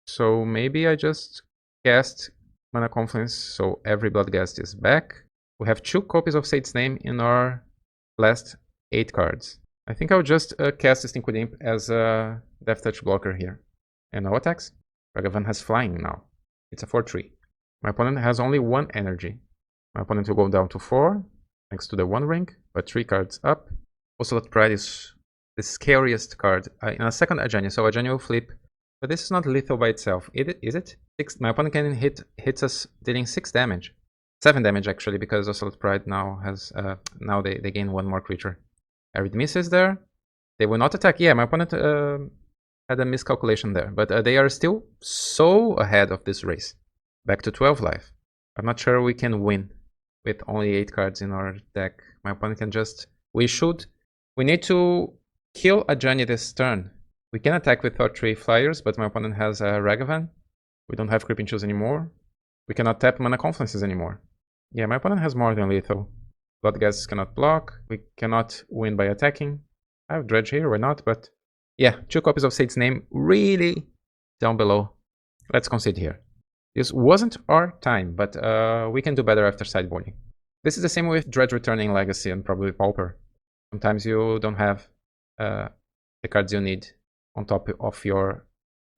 So maybe I just cast Mana Confluence so every Bloodghast is back. We have 2 copies of Sage's Name in our last 8 cards. I think I'll just cast this Liquid Imp as a Death Touch blocker here. And no attacks. Ragavan has Flying now. It's a 4-3. My opponent has only 1 energy. My opponent will go down to 4, thanks to the One Ring, but 3 cards up. Ocelot Pride is the scariest card. In a second Ajani, so Ajani will flip. But this is not lethal by itself, is it? My opponent can hits us dealing 6 damage. 7 damage actually, because Ocelot Pride now has now they gain 1 more creature. Arid Miss is there. They will not attack. Yeah, my opponent had a miscalculation there, but they are still so ahead of this race. Back to 12 life. I'm not sure we can win with only 8 cards in our deck. My opponent can just... We need to kill Ajani this turn. We can attack with our 3 flyers, but my opponent has a Ragavan. We don't have Creeping Chills anymore. We cannot tap Mana Confluences anymore. Yeah, my opponent has more than lethal. Bloodghasts cannot block. We cannot win by attacking. I have Dredge here, why not? But yeah, 2 copies of Sage's Name really down below. Let's concede here. This wasn't our time, but we can do better after sideboarding. This is the same with Dredge Returning Legacy and probably Pauper. Sometimes you don't have the cards you need on top of your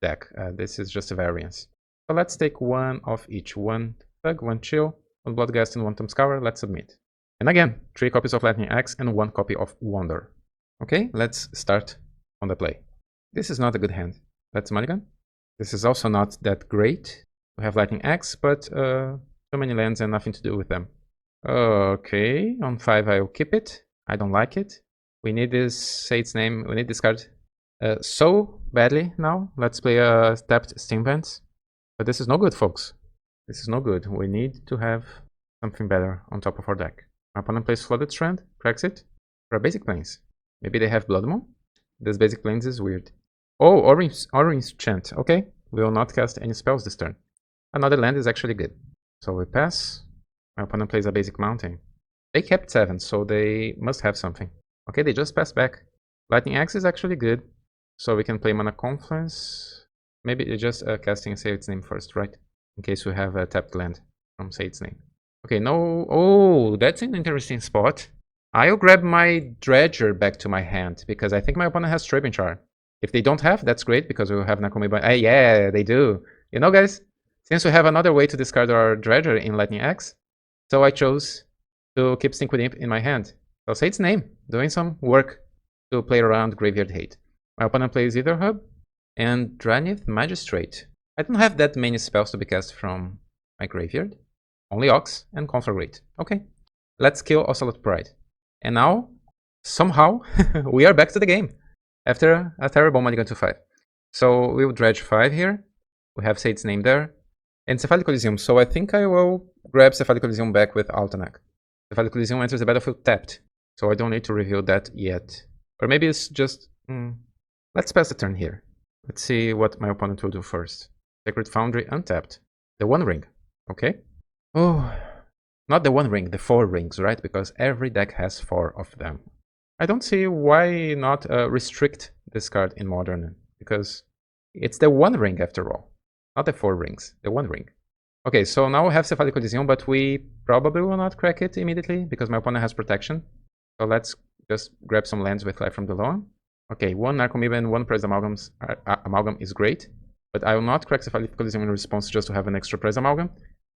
deck. This is just a variance. So let's take 1 of each. 1 Thug, 1 Chill, 1 Bloodghast and 1 Thumbscour. Let's submit. And again, 3 copies of Lightning Axe and 1 copy of Wander. Okay, let's start on the play. This is not a good hand. Let's mulligan. This is also not that great. We have Lightning Axe, but too many lands and nothing to do with them. Okay, on 5 I'll keep it. I don't like it. We need this Sage's Name. We need this card so badly now. Let's play a tapped Steam Vents. But this is no good, folks. This is no good. We need to have something better on top of our deck. My opponent plays Flooded Strand, cracks it for a basic plains. Maybe they have Blood Moon. This basic plains is weird. Oh, Orange Chant. Okay, we will not cast any spells this turn. Another land is actually good. So we pass. My opponent plays a basic mountain. They kept 7, so they must have something. Okay, they just passed back. Lightning Axe is actually good. So we can play Mana Confluence. Maybe just casting Sage's Name first, right? In case we have a tapped land from Sage's Name. Okay, no... Oh, that's an interesting spot. I'll grab my Dredger back to my hand, because I think my opponent has Charbelcher. If they don't have, that's great, because we will have Nakomi. Yeah, they do. You know, guys, since we have another way to discard our Dredger in Lightning Axe, so I chose to keep Liquid Imp in my hand. So Sage's Name, doing some work to play around Graveyard Hate. My opponent plays Either Hub and Dranith Magistrate. I don't have that many spells to be cast from my graveyard. Only Ox and Conflagrate. Okay, let's kill Ocelot Pride. And now, somehow, we are back to the game. After a terrible mulligan to 5. So we will dredge 5 here. We have Sage's Name there. And Cephalic Coliseum. So I think I will grab Cephalic Coliseum back with Altanak. Cephalic Coliseum enters the battlefield tapped. So I don't need to reveal that yet. Or maybe it's just... Let's pass the turn here. Let's see what my opponent will do first. Sacred Foundry untapped. The One Ring. Okay. Oh, not the One Ring, the 4 rings, right? Because every deck has 4 of them. I don't see why not restrict this card in Modern. Because it's the One Ring after all. Not the 4 rings, the One Ring. Okay, so now we have Cephalic Coliseum, but we probably will not crack it immediately because my opponent has protection. So let's just grab some lands with Life from Below. Okay, 1 Narcomoeba and 1 Press Amalgam is great, but I will not crack Cephalic Coliseum in response just to have an extra Press Amalgam,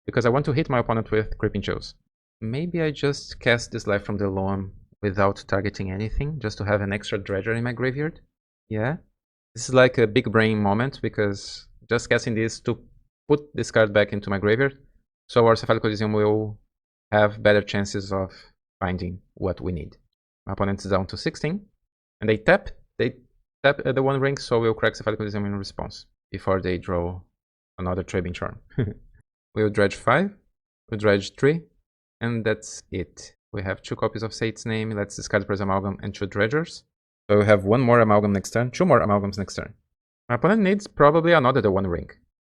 because I want to hit my opponent with Creeping Chills. Maybe I just cast this Life from the Loam without targeting anything, just to have an extra Dredger in my graveyard. Yeah, this is like a big brain moment, because just casting this to put this card back into my graveyard, so our Cephalic Coliseum will have better chances of finding what we need. My opponent is down to 16, and they tap the One Ring, so we'll crack Cephalic Coliseum in response, before they draw another Trading Charm. We'll dredge 5, we'll dredge 3, And that's it. We have 2 copies of Sate's Name. Let's discard Press Amalgam and 2 Dredgers. So we have 1 more Amalgam next turn, 2 more Amalgams next turn. My opponent needs probably another One Ring.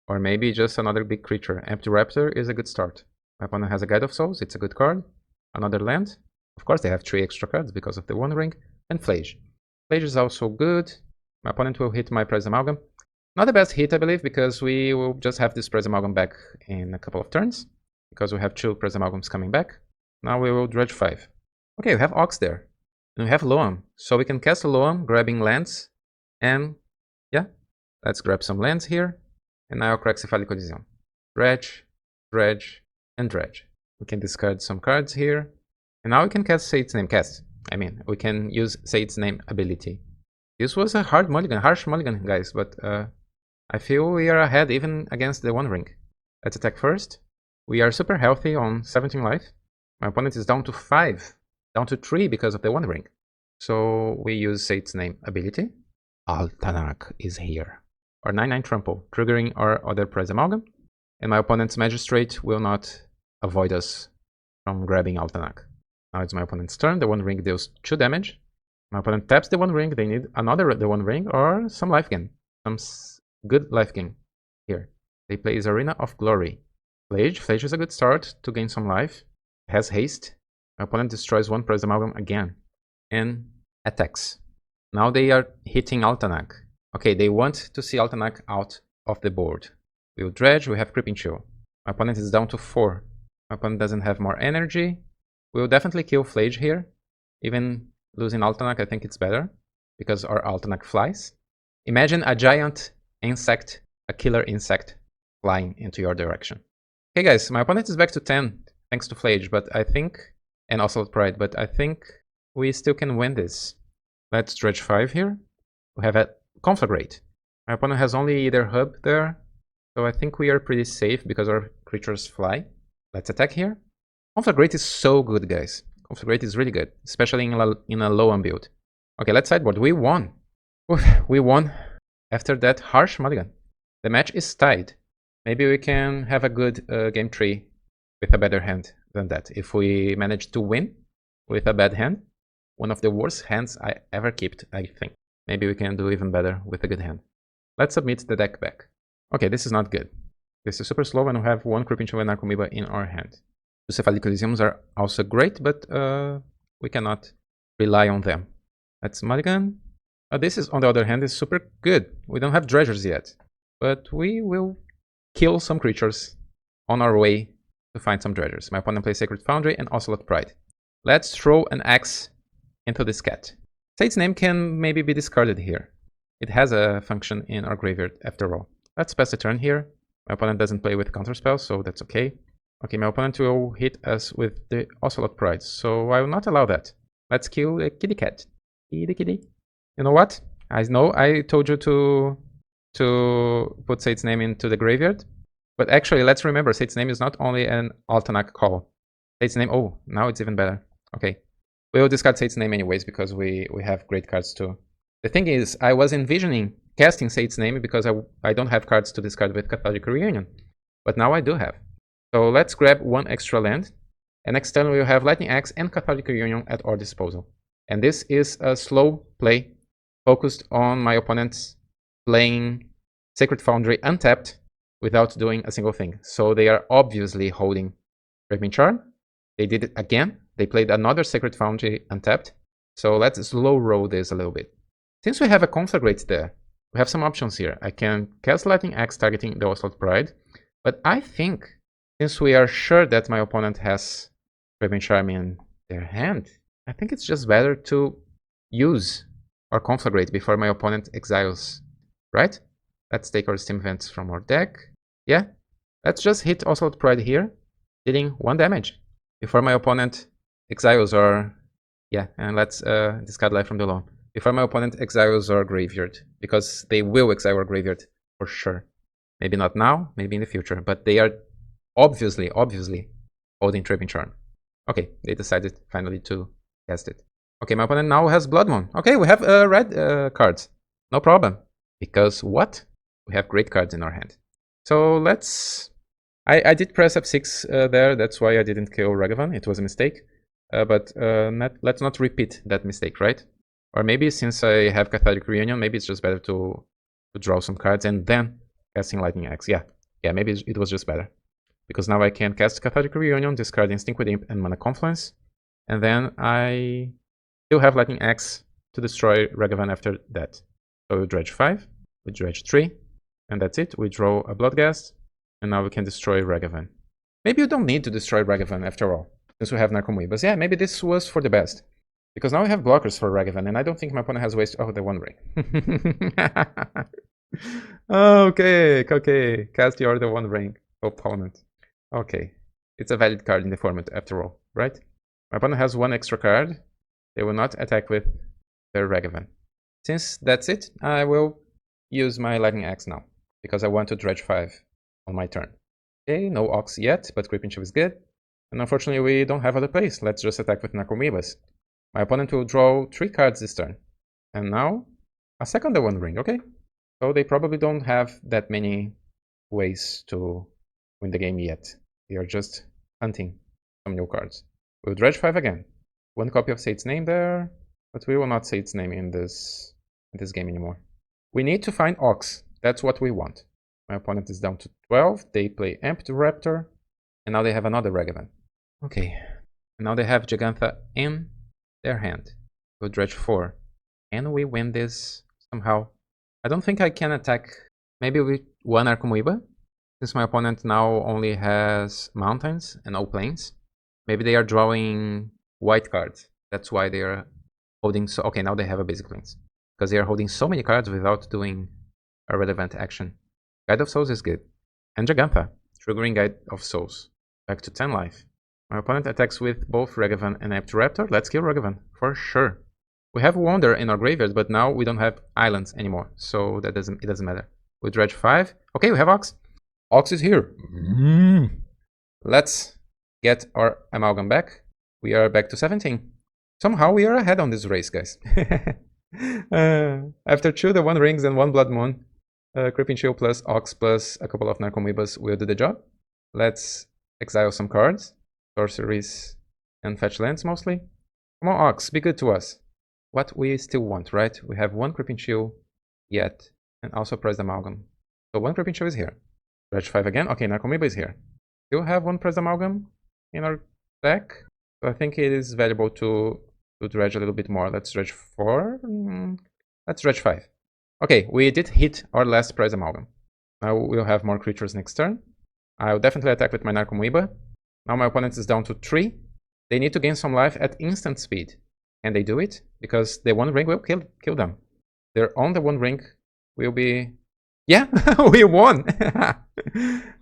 Or maybe just another big creature. Empty Raptor is a good start. My opponent has a Guide of Souls, it's a good card. Another land. Of course they have 3 extra cards because of the One Ring. And Flage. Flage is also good. My opponent will hit my Press Amalgam. Not the best hit, I believe, because we will just have this Press Amalgam back in a couple of turns. Because we have 2 Press Amalgams coming back. Now we will Dredge 5. Okay, we have Ox there. And we have Loam. So we can cast a Loam, grabbing lands. And yeah, let's grab some lands here. And now Craxifali Coliseum. Dredge, Dredge, and Dredge. We can discard some cards here. And now we can cast Sate's Name. We can use Sate's Name ability. This was a hard mulligan, harsh mulligan, guys, but I feel we are ahead even against the One Ring. Let's attack first. We are super healthy on 17 life. My opponent is down to 5, down to 3 because of the One Ring. So we use Sate's Name ability. Altanak is here. Or 9/9 Trample, triggering our other Press Amalgam. And my opponent's Magistrate will not avoid us from grabbing Altanak. Now it's my opponent's turn. The One Ring deals 2 damage. My opponent taps the One Ring. They need another the One Ring or some life gain. Some good life gain here. They play his Arena of Glory. Flage. Flage is a good start to gain some life. Has haste. My opponent destroys 1 Press Amalgam again. And attacks. Now they are hitting Altanak. Okay, they want to see Altanak out of the board. We will Dredge, we have Creeping Chill. My opponent is down to 4. My opponent doesn't have more energy. We will definitely kill Flage here. Even losing Altanak, I think it's better. Because our Altanak flies. Imagine a giant insect, a killer insect, flying into your direction. Okay guys, my opponent is back to 10, thanks to Flage, but I think, and also Pride, but I think we still can win this. Let's Dredge 5 here. We have a Conflagrate. My opponent has only either Hub there, so I think we are pretty safe because our creatures fly. Let's attack here. Conflagrate is so good, guys. Conflagrate is really good, especially in a low build. Okay, let's sideboard. We won. Oof, we won after that harsh mulligan. The match is tied. Maybe we can have a good game 3 with a better hand than that. If we manage to win with a bad hand, one of the worst hands I ever kept, I think. Maybe we can do even better with a good hand. Let's submit the deck back. Okay, this is not good. This is super slow and we have 1 Creeping Chill and Narcomoeba in our hand. Cephalic Coliseums are also great, but we cannot rely on them. Let's mulligan. This is, on the other hand, is super good. We don't have Dredgers yet, but we will kill some creatures on our way to find some Dredgers. My opponent plays Sacred Foundry and Ocelot Pride. Let's throw an axe into this cat. Sate's Name can maybe be discarded here. It has a function in our graveyard after all. Let's pass the turn here. My opponent doesn't play with counterspells, so that's okay. Okay, my opponent will hit us with the Ocelot Pride, so I will not allow that. Let's kill the kitty cat. Kitty. You know what? I know I told you to put Sate's Name into the graveyard, but actually let's remember Sate's Name is not only an Altanak call. Sate's Name, oh, now it's even better. Okay. We will discard Sate's Name anyways because we have great cards too. The thing is, I was envisioning casting Sate's Name because I don't have cards to discard with Catholic Reunion. But now I do have. So let's grab 1 extra land. And next turn we will have Lightning Axe and Catholic Reunion at our disposal. And this is a slow play focused on my opponents playing Sacred Foundry untapped without doing a single thing. So they are obviously holding Raven Charm. They did it again. They played another Sacred Foundry untapped. So let's slow roll this a little bit. Since we have a Conflagrate there, we have some options here. I can cast Lightning Axe targeting the Ocelot Pride. But I think, since we are sure that my opponent has Raven Charm in their hand, I think it's just better to use our Conflagrate before my opponent exiles, right? Let's take our Steam Vents from our deck. Yeah, let's just hit Ocelot Pride here, dealing 1 damage before my opponent exiles our... Yeah, and let's discard Life from the Lawn. Before my opponent exiles our graveyard, because they will exile our graveyard for sure. Maybe not now, maybe in the future, but they are obviously holding Trapping Charm. Okay, they decided finally to cast it. Okay, my opponent now has Blood Moon. Okay, we have red cards. No problem. Because what? We have great cards in our hand. So let's I did press F6 there, that's why I didn't kill Ragavan. It was a mistake. But let's not repeat that mistake, right? Or maybe since I have Cathartic Reunion, maybe it's just better to draw some cards and then casting Lightning Axe. Yeah, maybe it was just better. Because now I can cast Cathartic Reunion, discard Instinct with Imp and Mana Confluence. And then I still have Lightning Axe to destroy Ragavan after that. So we dredge 5, we dredge 3, and that's it. We draw a Bloodghast, and now we can destroy Ragavan. Maybe you don't need to destroy Ragavan after all, since we have Narcomoebas. Yeah, maybe this was for the best. Because now we have blockers for Ragavan, and I don't think my opponent has ways to... Oh, the One Ring. Okay. Cast your the One Ring, opponent. Okay. It's a valid card in the format after all, right? My opponent has one extra card. They will not attack with their Ragavan. Since that's it, I will use my Lightning Axe now, because I want to dredge 5 on my turn. Okay, no Ox yet, but Creeping Chief is good. And unfortunately, we don't have other plays. Let's just attack with Narcomoebas. My opponent will draw 3 cards this turn. And now, a second the One Ring, okay? So they probably don't have that many ways to win the game yet. They are just hunting some new cards. We'll dredge 5 again. 1 copy of Sate's Name there, but we will not say its name in this game anymore. We need to find Ox. That's what we want. My opponent is down to 12. They play Empty Raptor, and now they have another Ragavan. Okay, and now they have Jegantha in their hand. We'll dredge 4. And we win this somehow. I don't think I can attack maybe with 1 Narcomoeba, since my opponent now only has mountains and no plains. Maybe they are drawing white cards. That's why they are holding so... Okay, now they have a basic plains. Because they are holding so many cards without doing a relevant action. Guide of Souls is good. And Jegantha, triggering Guide of Souls. Back to 10 life. My opponent attacks with both Ragavan and Empty Raptor. Let's kill Ragavan, for sure. We have Wonder in our graveyard, but now we don't have islands anymore. So it doesn't matter. We dredge 5. Okay, we have Ox. Ox is here. Let's get our Amalgam back. We are back to 17. Somehow we are ahead on this race, guys. After 2 the One Rings and 1 Blood Moon, Creeping Chill plus Ox plus a couple of Narcomoebas will do the job. Let's exile some cards. Sorceries and fetch lands mostly. Come on, Ox, be good to us. What we still want, right? We have 1 Creeping Chill yet, and also Pressed Amalgam. So 1 Creeping Chill is here. Dredge 5 again. Okay, Narcomoeba is here. Still have 1 Pressed Amalgam in our deck. So I think it is valuable to dredge a little bit more. Let's dredge 4. Let's dredge 5. Okay, we did hit our last Pressed Amalgam. Now we'll have more creatures next turn. I'll definitely attack with my Narcomoeba. Now my opponent is down to 3. They need to gain some life at instant speed. And they do it because the One Ring will kill them. They're on the One Ring will be... Yeah, we won!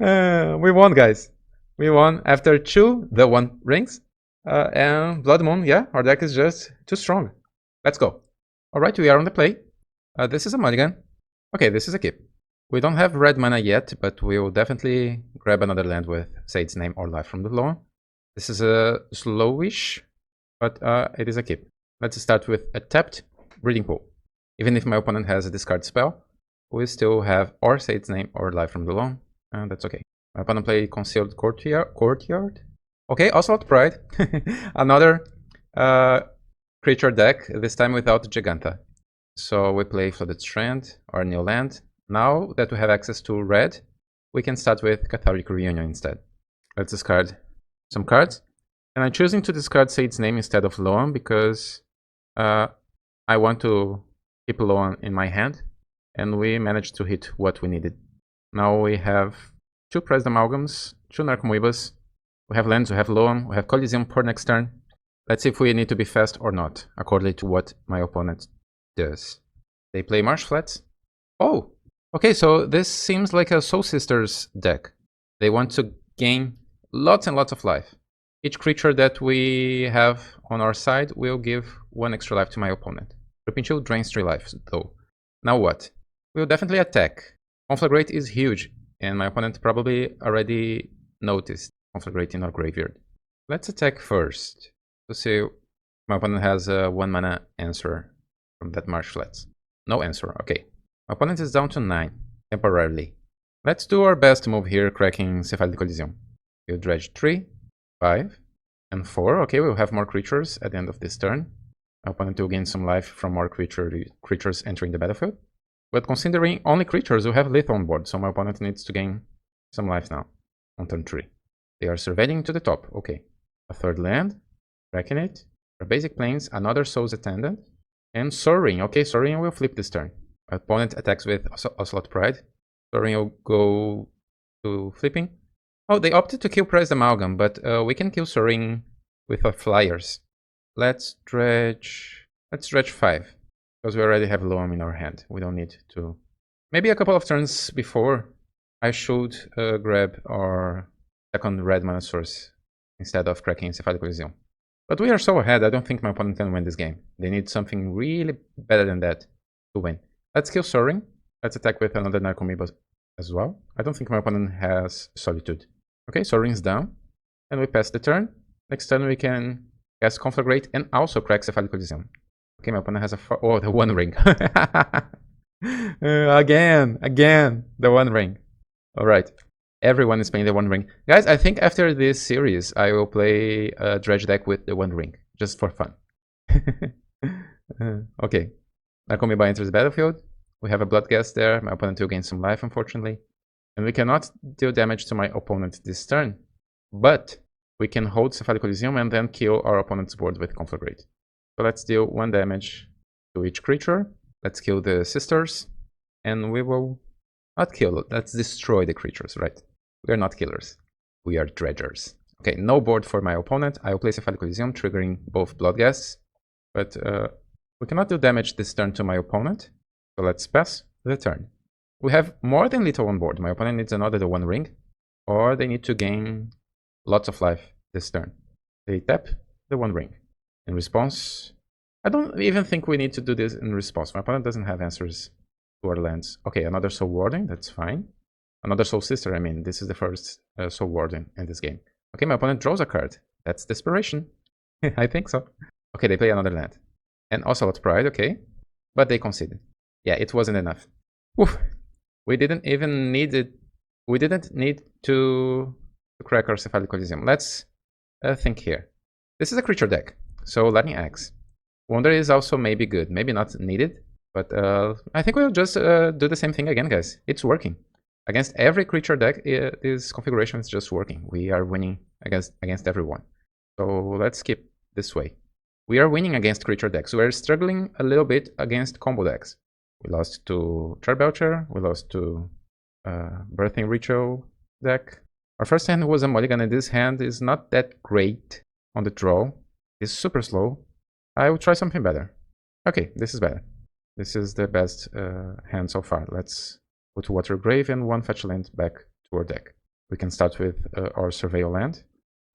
We won, guys. We won after 2 the One Rings. And Blood Moon, yeah, our deck is just too strong. Let's go. Alright, we are on the play. This is a mulligan. Okay, this is a keep. We don't have red mana yet, but we'll definitely grab another land with Sate's Name or Life from the Lawn. This is a slowish, but it is a keep. Let's start with a tapped Breeding Pool. Even if my opponent has a discard spell, we still have or Sate's Name or Life from the Lawn, and that's okay. My opponent play Concealed Courtyard. Okay, Ocelot Pride. Another creature deck, this time without Jegantha. So we play Flooded Strand or New Land. Now that we have access to red, we can start with Cathartic Reunion instead. Let's discard some cards. And I'm choosing to discard Sate's Name instead of Loam because I want to keep Loam in my hand. And we managed to hit what we needed. Now we have 2 Pressed Amalgams, 2 Narcomoebas. We have lands, we have Loam, we have Coliseum for next turn. Let's see if we need to be fast or not, according to what my opponent does. They play Marsh Flats. Oh! Okay, so this seems like a Soul Sisters deck. They want to gain lots and lots of life. Each creature that we have on our side will give 1 extra life to my opponent. Creeping Chill drains 3 lives, though. Now what? We'll definitely attack. Conflagrate is huge, and my opponent probably already noticed Conflagrate in our graveyard. Let's attack first to see if my opponent has a 1 mana answer from that Marsh Flats. No answer, okay. My opponent is down to 9, temporarily. Let's do our best move here, cracking Cephalic Coliseum. We'll dredge 3, 5, and 4. Okay, we'll have more creatures at the end of this turn. My opponent will gain some life from more creatures entering the battlefield. But considering only creatures, we'll have lethal on board, so my opponent needs to gain some life now on turn 3. They are surveying to the top. Okay, a third land, cracking it. Our basic planes, another Soul's Attendant, and Soaring. Okay, Soaring will flip this turn. My opponent attacks with Ocelot Pride. Soaring will go to flipping. Oh, they opted to kill Pressed Amalgam, but we can kill Soaring with our flyers. Let's dredge 5, because we already have Loam in our hand. We don't need to. Maybe a couple of turns before, I should grab our second red mana source instead of cracking Cephalic Coliseum. But we are so ahead, I don't think my opponent can win this game. They need something really better than that to win. Let's kill Soaring. Let's attack with another Narcomoeba as well. I don't think my opponent has Solitude. Okay, Soaring's down. And we pass the turn. Next turn we can cast Conflagrate and also crack Cephalic Coliseum. Okay, my opponent has oh, the One Ring. Again, the One Ring. Alright. Everyone is playing the One Ring. Guys, I think after this series, I will play a Dredge deck with the One Ring, just for fun. Okay. Narcomoeba enters the battlefield. We have a Bloodghast there. My opponent will gain some life, unfortunately. And we cannot deal damage to my opponent this turn. But we can hold Cephalic Coliseum and then kill our opponent's board with Conflagrate. So let's deal 1 damage to each creature. Let's kill the sisters. And we will not kill, let's destroy the creatures, right? We are not killers. We are dredgers. Okay, no board for my opponent. I will play Cephalic Coliseum, triggering both Bloodghasts. But we cannot do damage this turn to my opponent. So let's pass the turn. We have more than little on board. My opponent needs another One Ring. Or they need to gain lots of life this turn. They tap the One Ring. In response, I don't even think we need to do this in response. My opponent doesn't have answers to our lands. Okay, another Soul Warden, that's fine. Another Soul Sister, I mean, this is the first Soul Warden in this game. Okay, my opponent draws a card. That's Desperation. I think so. Okay, they play another land. And Ocelot Pride, okay. But they conceded. Yeah, it wasn't enough. Oof. We didn't even need it. We didn't need to crack our Cephalic Coliseum. Let's think here. This is a creature deck, so Lightning Axe. Wonder is also maybe good, maybe not needed, but I think we'll just do the same thing again, guys. It's working. Against every creature deck, this configuration is just working. We are winning against everyone. So let's keep this way. We are winning against creature decks. We are struggling a little bit against combo decks. We lost to Charbelcher, we lost to Birthing Ritual deck. Our first hand was a mulligan, and this hand is not that great on the draw. It's super slow. I will try something better. Okay, this is better. This is the best hand so far. Let's put Water Grave and 1 fetch land back to our deck. We can start with our Surveil land.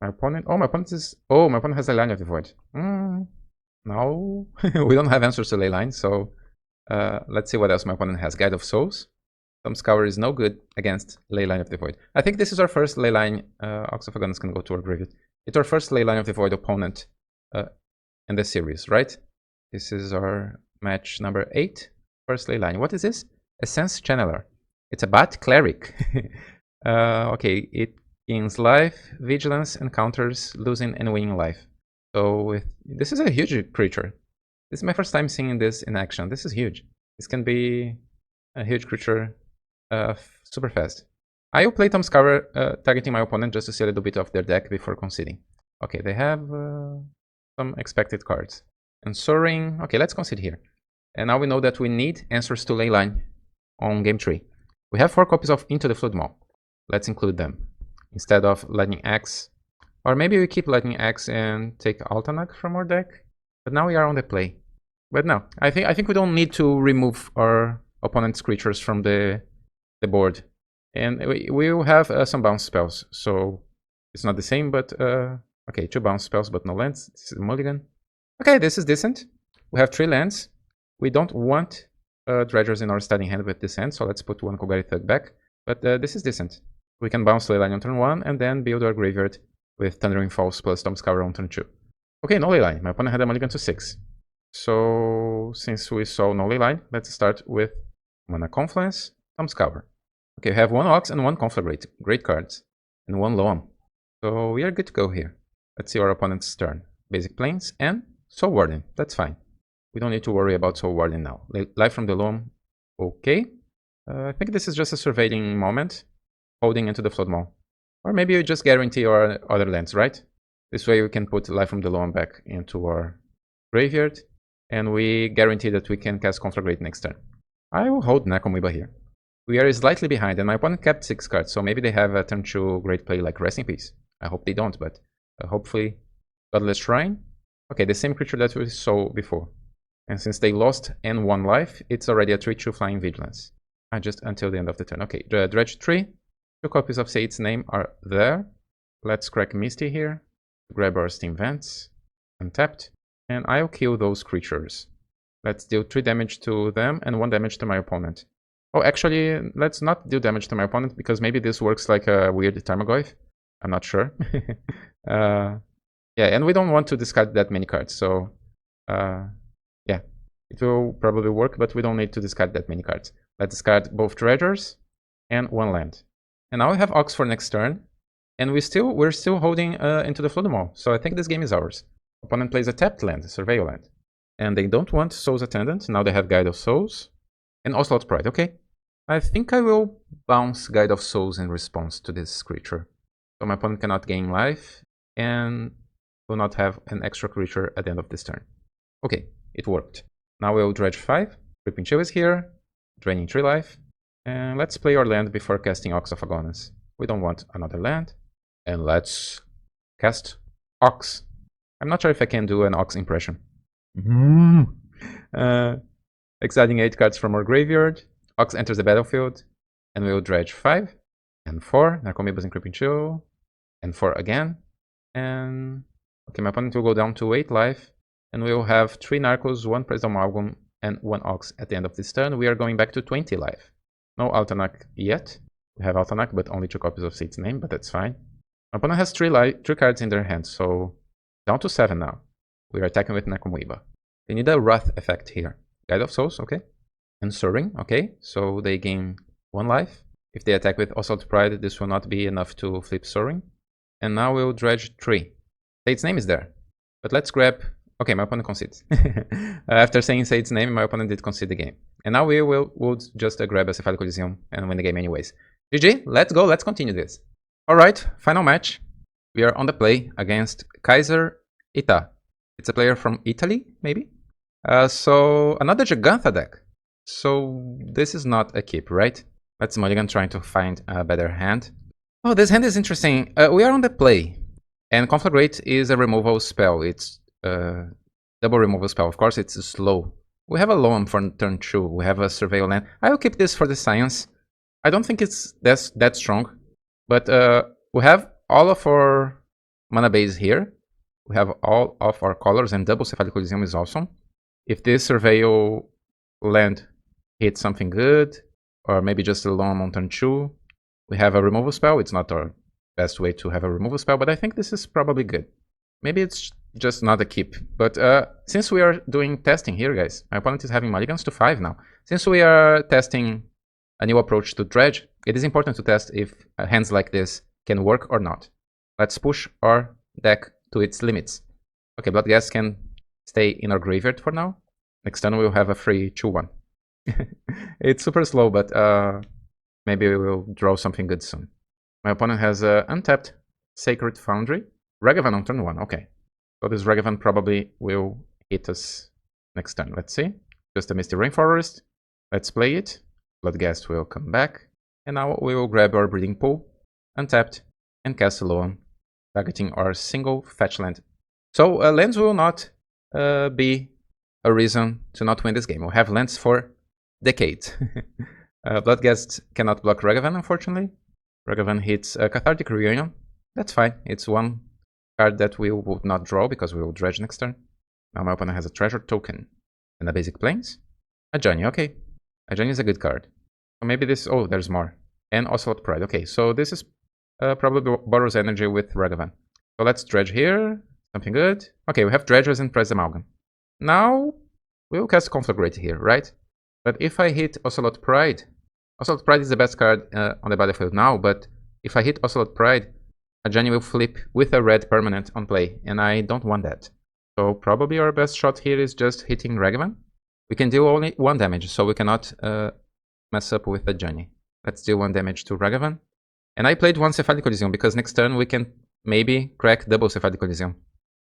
My opponent... Oh, my opponent is... Oh, my opponent has a Line of the Void. No. We don't have answers to Leyline, so... let's see what else my opponent has. Guide of Souls. Thumbscour is no good against Leyline of the Void. I think this is our first Leyline. Ox of Agonis can go to our graveyard. It's our first Leyline of the Void opponent in this series, right? This is our match number 8. First Leyline. What is this? Essence Channeler. It's a Bat Cleric. Okay, it gains life, vigilance, encounters, losing and winning life. So this is a huge creature. This is my first time seeing this in action. This is huge. This can be a huge creature super fast. I will play Thumbscour targeting my opponent just to see a little bit of their deck before conceding. Okay, they have some expected cards. And Soaring... Okay, let's concede here. And now we know that we need answers to Leyline on game 3. We have 4 copies of Into the Flood Maw. Let's include them instead of Lightning Axe. Or maybe we keep Lightning Axe and take Altanak from our deck. But now we are on the play. But no, I think we don't need to remove our opponent's creatures from the board. And we will have some bounce spells. So it's not the same, but okay, 2 bounce spells but no lands. This is a mulligan. Okay, this is decent. We have 3 lands. We don't want dredgers in our starting hand with this hand, so let's put 1 Kogari Thug back. But this is decent. We can bounce Leyline on turn 1 and then build our graveyard with Thundering Falls plus Thumbscour on turn 2. Okay, no Leyline. My opponent had a mulligan to 6. So since we saw no Leyline, let's start with Mana Confluence, Thumbscour. Okay, we have 1 Ox and 1 Conflagrate. Great cards. And 1 Loam. So we are good to go here. Let's see our opponent's turn. Basic Plains and Soul Warden. That's fine. We don't need to worry about Soul Warden now. Life from the Loam. Okay. I think this is just a surveying moment. Holding into the Flood Maul. Or maybe you just guarantee our other lands, right? This way we can put Life from the Loam back into our graveyard. And we guarantee that we can cast Conflagrate next turn. I will hold Nakomiba here. We are slightly behind, and my opponent kept 6 cards, so maybe they have a turn 2 great play like Rest in Peace. I hope they don't, but hopefully Godless Shrine. Okay, the same creature that we saw before. And since they lost and 1 life, it's already a 3/2 Flying Vigilance. Just until the end of the turn. Okay, the Dredge 3. 2 copies of Sate's Name are there. Let's crack Misty here. Grab our Steam Vents. Untapped. And I'll kill those creatures. Let's deal 3 damage to them and 1 damage to my opponent. Oh, actually, let's not do damage to my opponent because maybe this works like a weird Tarmogoyf. I'm not sure. Yeah, and we don't want to discard that many cards, so yeah, it will probably work, but we don't need to discard that many cards. Let's discard both treasures and 1 land. And now we have Ox for next turn, and we're still holding into the Flood Maul, so I think this game is ours. Opponent plays a tapped land, a Surveil land, and they don't want Soul's Attendant. Now they have Guide of Souls. And Ocelot Pride, okay. I think I will bounce Guide of Souls in response to this creature. So my opponent cannot gain life and will not have an extra creature at the end of this turn. Okay, it worked. Now we'll Dredge 5. Creeping Chill is here, draining 3 life. And let's play our land before casting Ox of Agonas. We don't want another land. And let's cast Ox. I'm not sure if I can do an Ox impression. Exiling 8 cards from our graveyard. Ox enters the battlefield. And we will Dredge 5. And 4. Narcomoebas and Creeping Chill. And 4 again. And okay, my opponent will go down to 8 life. And we will have 3 Narcos, 1 President Amalgam, and 1 Ox at the end of this turn. We are going back to 20 life. No Altanak yet. We have Altanak, but only 2 copies of Sate's Name, but that's fine. My opponent has 3 cards in their hand, so down to 7 now. We are attacking with Narcomoeba. They need a Wrath effect here. Guide of Souls, okay. And Soaring, okay. So they gain 1 life. If they attack with Ocelot Pride, this will not be enough to flip Soaring. And now we'll Dredge 3. Sate's Name is there. But let's grab... Okay, my opponent concedes. After saying Sate's Name, my opponent did concede the game. And now we'll just grab a Cephalic Coliseum and win the game anyways. GG, let's go, let's continue this. Alright, final match. We are on the play against Kaiser Ita. It's a player from Italy, maybe? So, another Gigantha deck. So, this is not a keep, right? Let's mulligan trying to find a better hand. Oh, this hand is interesting. We are on the play. And Conflagrate is a removal spell. It's double removal spell. Of course, it's slow. We have a Loam for turn 2. We have a Surveil land. I will keep this for the science. I don't think it's that strong. But we have all of our mana base here. We have all of our colors, and double Cephalic Coliseum is awesome. If this Surveil land hits something good, or maybe just a Loam on turn 2, we have a removal spell. It's not our best way to have a removal spell, but I think this is probably good. Maybe it's just not a keep. But since we are doing testing here, guys, my opponent is having mulligans to 5 now. Since we are testing a new approach to Dredge, it is important to test if hands like this can work or not. Let's push our deck to its limits. Okay, Bloodghast can stay in our graveyard for now. Next turn we'll have a free 2-1. It's super slow, but maybe we will draw something good soon. My opponent has untapped Sacred Foundry. Ragavan on turn 1, okay. So this Ragavan probably will hit us next turn. Let's see. Just a Misty Rainforest. Let's play it. Bloodghast will come back. And now we will grab our Breeding Pool, untapped, and cast a Loam, targeting our single fetch land. So lands will not be a reason to not win this game. We'll have lands for decades. Bloodghast cannot block Ragavan, unfortunately. Ragavan hits Cathartic Reunion. That's fine. It's 1 card that we would not draw because we will Dredge next turn. Now my opponent has a Treasure Token and a Basic Plains. A Johnny, okay. A Johnny is a good card. So maybe this... Oh, there's more. And Ocelot Pride. Okay, so this is probably Boros Energy with Ragavan. So let's Dredge here. Something good. Okay, we have Dredgers and Press Amalgam. Now, we'll cast Conflagrate here, right? But if I hit Ocelot Pride, Ocelot Pride is the best card on the battlefield now, but if I hit Ocelot Pride, Ajani will flip with a red permanent on play, and I don't want that. So probably our best shot here is just hitting Ragavan. We can deal only 1 damage, so we cannot mess up with Ajani. Let's deal 1 damage to Ragavan. And I played 1 Cephalic Coliseum, because next turn we can maybe crack double Cephalic Coliseum.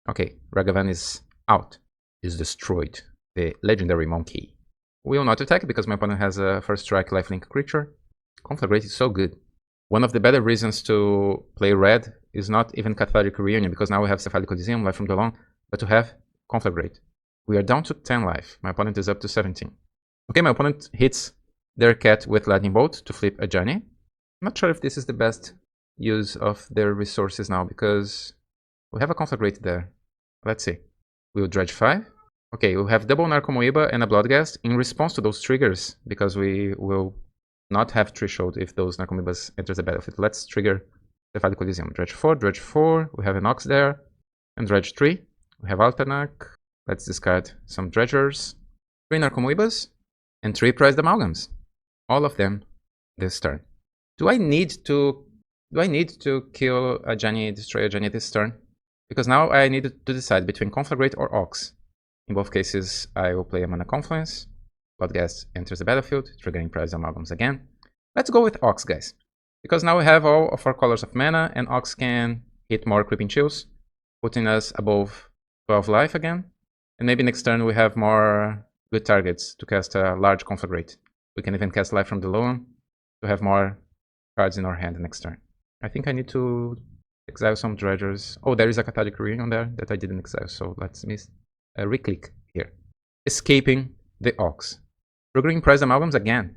Okay, Ragavan is out. Is destroyed. The legendary monkey. We will not attack because my opponent has a first strike lifelink creature. Conflagrate is so good. One of the better reasons to play red is not even Cathartic Reunion, because now we have Cephalic Coliseum, Life from the Long, but to have Conflagrate. We are down to 10 life. My opponent is up to 17. Okay, my opponent hits their cat with Lightning Bolt to flip Ajani. I'm not sure if this is the best use of their resources now, because we have a Conflagrate there. Let's see. We'll dredge 5. Okay, we'll have double Narcomoeba and a Bloodghast in response to those triggers, because we will not have Threshold if those Narcomoebas enter the battlefield. Let's trigger the Cephalic Coliseum. Dredge 4, we have an Ox there, and dredge 3. We have Altanak. Let's discard some dredgers. 3 Narcomoebas, and 3 Prized Amalgams. All of them this turn. Do I need to kill Ajani, destroy Ajani this turn? Because now I need to decide between Conflagrate or Ox. In both cases, I will play a Mana Confluence. Bloodghast enters the battlefield, triggering Prized Amalgams again. Let's go with Ox, guys. Because now we have all of our colors of mana, and Ox can hit more Creeping Chills, putting us above 12 life again. And maybe next turn we have more good targets to cast a large Conflagrate. We can even cast Life from the Loam to have more cards in our hand next turn. I think I need to exile some dredgers. Oh, there is a Cathartic Reunion there that I didn't exile, so let's reclick here. Escaping the Ox. Triggering Prized Amalgams again.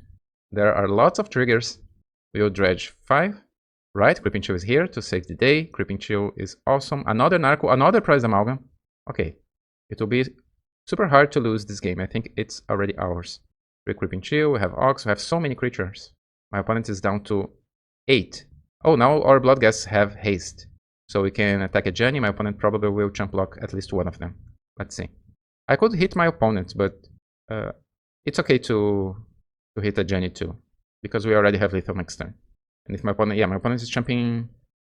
There are lots of triggers. We will dredge 5. Right, Creeping Chill is here to save the day. Creeping Chill is awesome. Another Narco, another Prized Amalgam. Okay, it will be super hard to lose this game. I think it's already ours. 3 Creeping Chill, we have Ox, we have so many creatures. My opponent is down to 8. Oh, now our Bloodghasts have haste. So we can attack a Ajani. My opponent probably will chump block at least one of them. Let's see. I could hit my opponent, but it's okay to hit a Ajani too, because we already have lethal next turn. And if my opponent, my opponent is chumping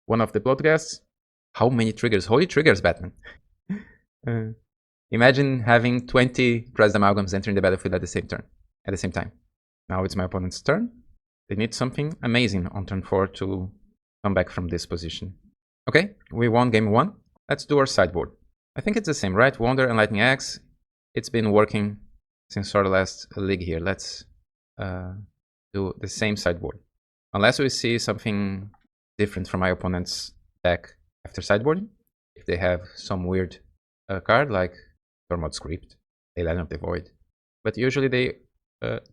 one of the Bloodghasts. How many triggers? Holy triggers, Batman. Imagine having 20 Prized Amalgams entering the battlefield at the same time. Now it's my opponent's turn. They need something amazing on turn 4 to come back from this position. Okay, we won game 1. Let's do our sideboard. I think it's the same, right? Wonder and Lightning Axe. It's been working since our last league here. Let's do the same sideboard. Unless we see something different from my opponent's deck after sideboarding. If they have some weird card like Tormod Script, Land of the Void. But usually they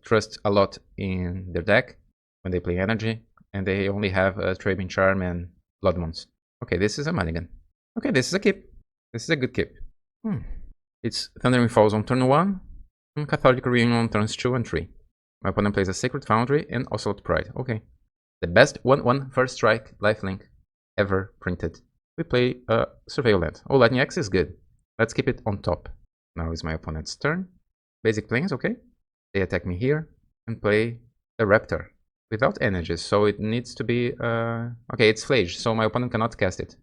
trust a lot in their deck when they play energy, and they only have Trabing Charm and Blood Moons. Okay, this is a mulligan. Okay, this is a keep. This is a good keep. It's Thundering Falls on turn 1, and Cathartic Reunion on turns 2 and 3. My opponent plays a Sacred Foundry and Ocelot Pride. Okay. The best 1/1 first strike lifelink ever printed. We play Surveil Land. Oh, Lightning Axe is good. Let's keep it on top. Now is my opponent's turn. Basic Plains, okay. They attack me here and play a Raptor without energies, so it needs to be okay, it's Flage, so my opponent cannot cast it.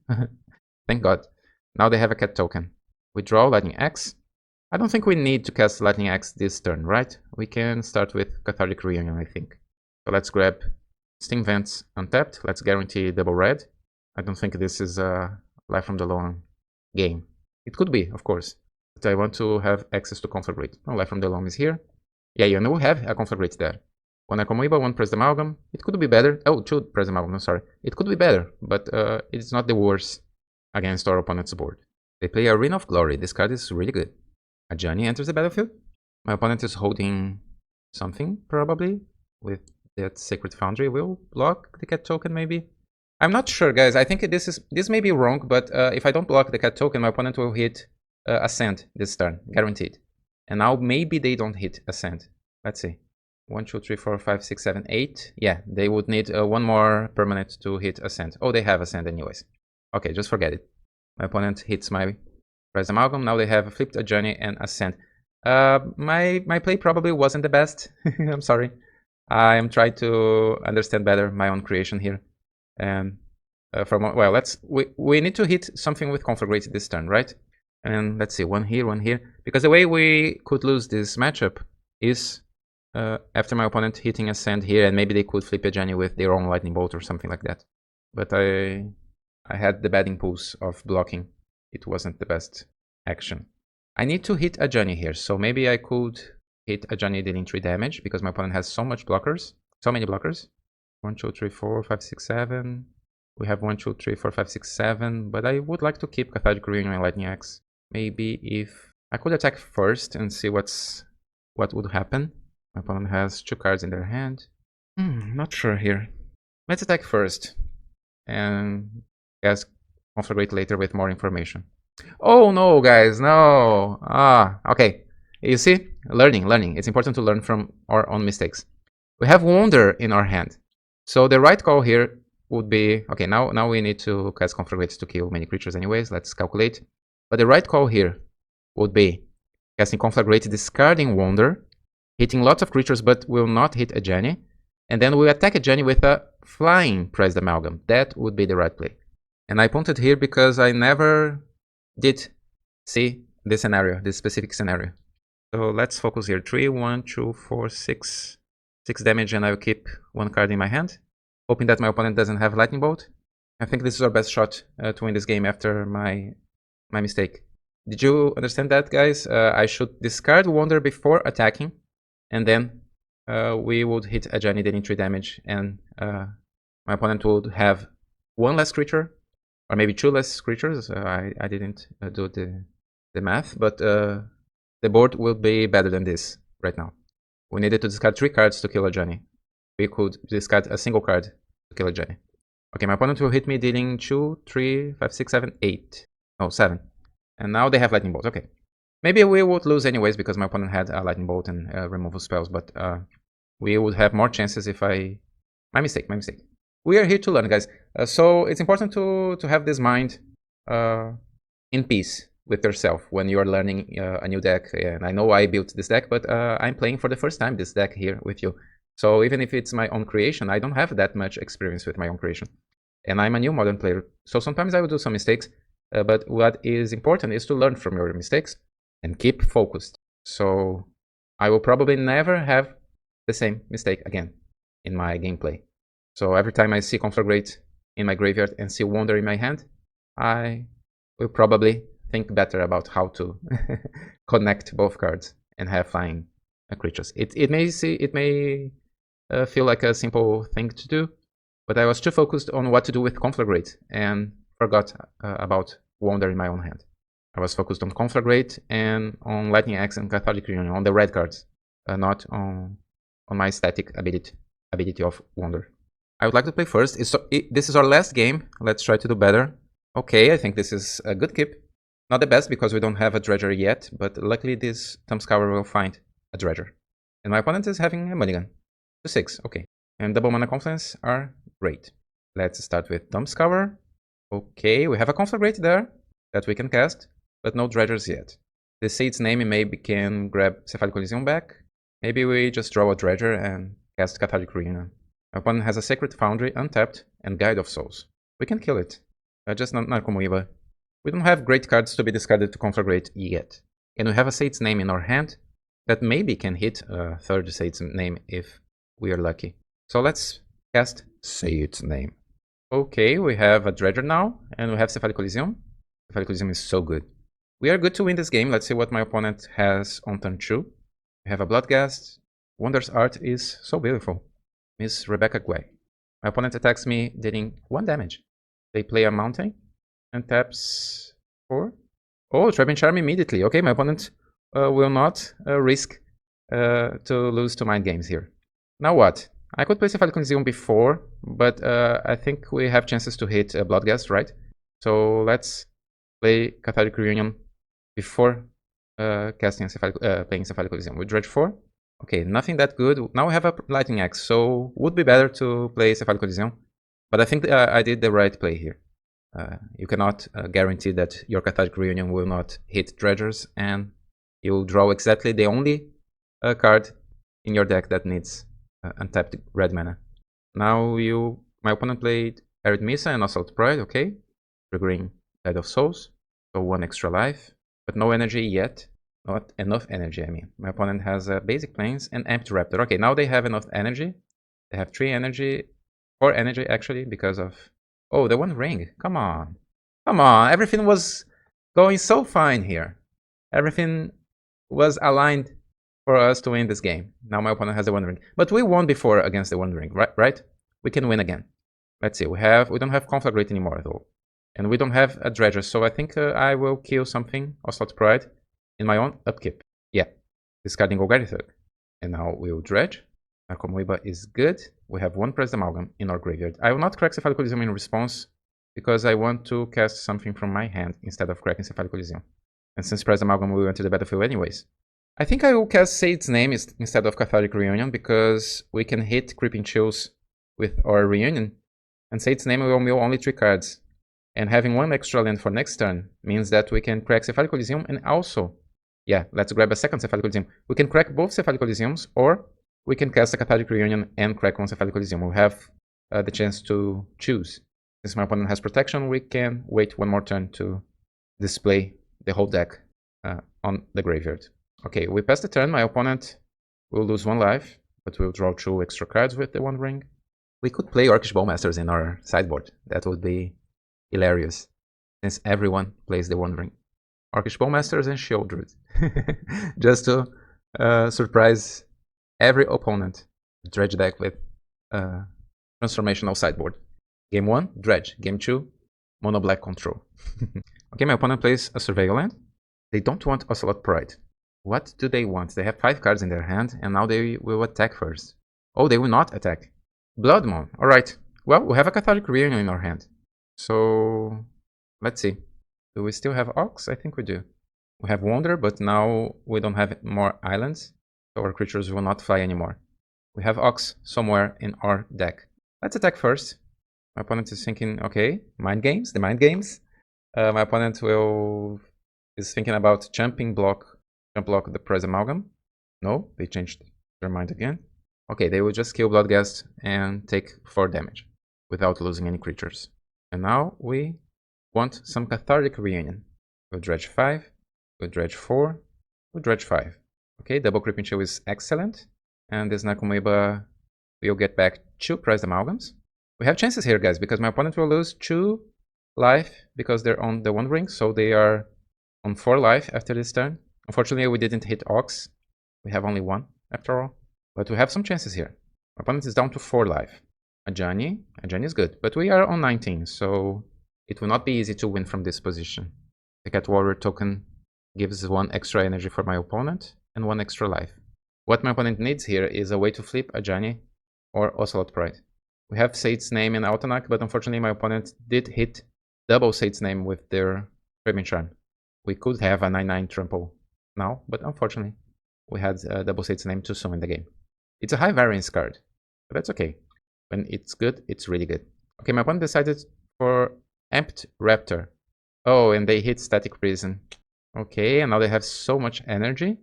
Thank God. Now they have a cat token. We draw Lightning Axe. I don't think we need to cast Lightning Axe this turn, right? We can start with Cathartic Reunion, I think. So let's grab Steam Vents untapped. Let's guarantee double red. I don't think this is a Life from the Loam game. It could be, of course, but I want to have access to Conflagrate. Oh, Life from the Loam is here. Yeah, you know we have a Conflagrate there. 1 Narcomoeba, 1 Prized Amalgam. It could be better. Oh, 2 Prized Amalgam, I'm sorry. It could be better, but it's not the worst against our opponent's board. They play Arena of Glory. This card is really good. Ajani enters the battlefield. My opponent is holding something, probably, with that Sacred Foundry. Will block the cat token, maybe? I'm not sure, guys. I think this may be wrong, but if I don't block the cat token, my opponent will hit Ascend this turn, guaranteed. And now maybe they don't hit Ascend. Let's see. 1, 2, 3, 4, 5, 6, 7, 8. Yeah, they would need one more permanent to hit Ascend. Oh, they have Ascend anyways. Okay, just forget it. My opponent hits my Prized Amalgam. Now they have flipped a Journey and Ascend. My play probably wasn't the best. I'm sorry. I am trying to understand better my own creation here. And well, we need to hit something with Conflagrate this turn, right? And let's see, one here. Because the way we could lose this matchup is after my opponent hitting a sand here, and maybe they could flip a Jenny with their own lightning bolt or something like that. But I had the bad impulse of blocking. It wasn't the best action. I need to hit a Jenny here, so maybe I could hit a Jenny dealing 3 damage because my opponent has so many blockers. 1, 2, 3, 4, 5, 6, 7. We have 1, 2, 3, 4, 5, 6, 7. But I would like to keep Cathartic Reunion and Lightning Axe. Maybe if I could attack first and see what would happen. My opponent has 2 cards in their hand. Not sure here. Let's attack first and guess Conflagrate later with more information. Oh no, guys, no. Okay. You see, learning. It's important to learn from our own mistakes. We have Wonder in our hand, so the right call here would be okay. Now we need to cast Conflagrate to kill many creatures, anyways. Let's calculate. But the right call here would be casting Conflagrate, discarding Wonder, hitting lots of creatures, but will not hit a Jenny, and then we attack a Jenny with a flying Pressed Amalgam. That would be the right play. And I punted here because I never did see this scenario, this specific scenario. So let's focus here. 3, 1, 2, 4, 6 damage, and I'll keep 1 card in my hand, hoping that my opponent doesn't have Lightning Bolt. I think this is our best shot to win this game after my mistake. Did you understand that, guys? I should discard Wonder before attacking, and then we would hit a Jenny dealing 3 damage, and my opponent would have 1 less creature, or maybe 2 less creatures. I didn't do the math, but the board will be better than this right now. We needed to discard 3 cards to kill a Jenny. We could discard a single card to kill a Jenny. Okay, my opponent will hit me dealing 2, 3, 5, 6, 7, 8. No, 7. And now they have Lightning Bolt. Okay. Maybe we would lose anyways because my opponent had a Lightning Bolt and removal spells, but we would have more chances if I... My mistake. We are here to learn, guys. So it's important to have this mind in peace with yourself when you are learning a new deck. And I know I built this deck, but I'm playing for the first time this deck here with you. So even if it's my own creation, I don't have that much experience with my own creation. And I'm a new Modern player, so sometimes I will do some mistakes. But what is important is to learn from your mistakes and keep focused. So I will probably never have the same mistake again in my gameplay. So every time I see Conflagrate in my graveyard and see Wonder in my hand, I will probably think better about how to connect both cards and have flying creatures. It may feel like a simple thing to do, but I was too focused on what to do with Conflagrate and forgot about Wonder in my own hand. I was focused on Conflagrate and on Lightning Axe and Cathartic Reunion, on the red cards, not on my static ability of Wonder. I would like to play first. This is our last game. Let's try to do better. Okay, I think this is a good keep. Not the best because we don't have a Dredger yet, but luckily this Thumbscour will find a Dredger. And my opponent is having a mulligan. 2/6, okay. And double mana confluence are great. Let's start with Thumbscour. Okay, we have a Conflagrate there that we can cast, but no Dredgers yet. The Seed's name, maybe we can grab Cephalic Coliseum back. Maybe we just draw a Dredger and cast Cathartic Reunion. My opponent has a Sacred Foundry untapped and Guide of Souls. We can kill it. Just not Narcomoeba. We don't have great cards to be discarded to Conflagrate yet. And we have a Sage's Name in our hand that maybe can hit a third Sage's Name if we are lucky. So let's cast Sage's Name. Okay, we have a Dredger now, and we have Cephalic Coliseum. Cephalic Coliseum is so good. We are good to win this game. Let's see what my opponent has on turn 2. We have a Bloodghast. Wonder's art is so beautiful. Miss Rebecca Guay. My opponent attacks me, dealing 1 damage. They play a Mountain and taps 4. Oh, Trap and Charm immediately. Okay, my opponent will not risk to lose to Mind Games here. Now what? I could play Cephalic Coliseum before, but I think we have chances to hit Bloodghast, right? So let's play Cathartic Reunion before playing Cephalic Coliseum. We Dredge 4. Okay, nothing that good. Now we have a Lightning Axe, so would be better to play Cephalic Coliseum. But I think I did the right play here. You cannot guarantee that your Cathartic Reunion will not hit Dredgers, and you'll draw exactly the only card in your deck that needs untapped red mana. Now my opponent played Arithmesa and Assault Pride, okay, triggering Tide of Souls, so 1 extra life, but no energy yet. Not enough energy, I mean. My opponent has Basic Plains and Empty Raptor. Okay, now they have enough energy. They have 3 energy, 4 energy actually, because of... Oh, the One Ring. Come on. Come on, everything was going so fine here. Everything was aligned for us to win this game. Now my opponent has the One Ring. But we won before against the One Ring, right? We can win again. Let's see, we don't have Conflagrate anymore though. And we don't have a Dredger, so I think I will kill something, Oscillate Pride, in my own upkeep. Yeah, discarding Golgari. And now we'll Dredge. Amoeba is good. We have 1 Pressed Amalgam in our graveyard. I will not crack Cephalic Coliseum in response, because I want to cast something from my hand instead of cracking Cephalic Coliseum. And since Pressed Amalgam will enter the battlefield anyways. I think I will cast Sade's Name instead of Cathartic Reunion, because we can hit Creeping Chills with our Reunion. And Sade's Name will mill only 3 cards. And having 1 extra land for next turn means that we can crack Cephalic Coliseum and also... Yeah, let's grab a second Cephalic Coliseum. We can crack both Cephalic Coliseums, or we can cast a Cathartic Reunion and crack 1 Cephalic Coliseum. We'll have the chance to choose. Since my opponent has protection, we can wait 1 more turn to display the whole deck on the graveyard. Okay, we pass the turn. My opponent will lose 1 life, but we'll draw 2 extra cards with the One Ring. We could play Orcish Bowmasters in our sideboard. That would be hilarious, since everyone plays the One Ring. Orcish Bowmasters and Shieldred. Just to surprise every opponent. Dredge deck with transformational sideboard. Game 1, Dredge. Game 2, Mono Black Control. Okay, my opponent plays a Surveil Land. They don't want Ocelot Pride. What do they want? They have 5 cards in their hand, and now they will attack first. Oh, they will not attack. Blood Moon. Alright. Well, we have a Cathartic Reunion in our hand. So, let's see. Do we still have Ox? I think we do. We have Wander, but now we don't have more islands, so our creatures will not fly anymore. We have Ox somewhere in our deck. Let's attack first. My opponent is thinking, okay, Mind Games, the Mind Games. My opponent is thinking about jump block the Pressed Amalgam. No, they changed their mind again. Okay, they will just kill Bloodghast and take 4 damage without losing any creatures. And now we want some Cathartic Reunion. We'll Dredge 5, we'll Dredge 4, we'll Dredge 5. Okay, double Creeping Chill is excellent. And this Amoeba will get back 2 Pressed Amalgams. We have chances here, guys, because my opponent will lose 2 life because they're on the One Ring, so they are on 4 life after this turn. Unfortunately, we didn't hit Ox. We have only 1 after all. But we have some chances here. My opponent is down to 4 life. Ajani is good, but we are on 19, so it will not be easy to win from this position. The Cat Warrior token gives 1 extra energy for my opponent and 1 extra life. What my opponent needs here is a way to flip Ajani or Ocelot Pride. We have Sade's Name in Altanak, but unfortunately my opponent did hit double Sade's Name with their Framing Charm. We could have a 9/9 trample now, but unfortunately we had double Sade's Name too soon in the game. It's a high variance card, but that's okay. When it's good, it's really good. Okay, my opponent decided for Empty Raptor. Oh, and they hit Static Prison. Okay, and now they have so much energy.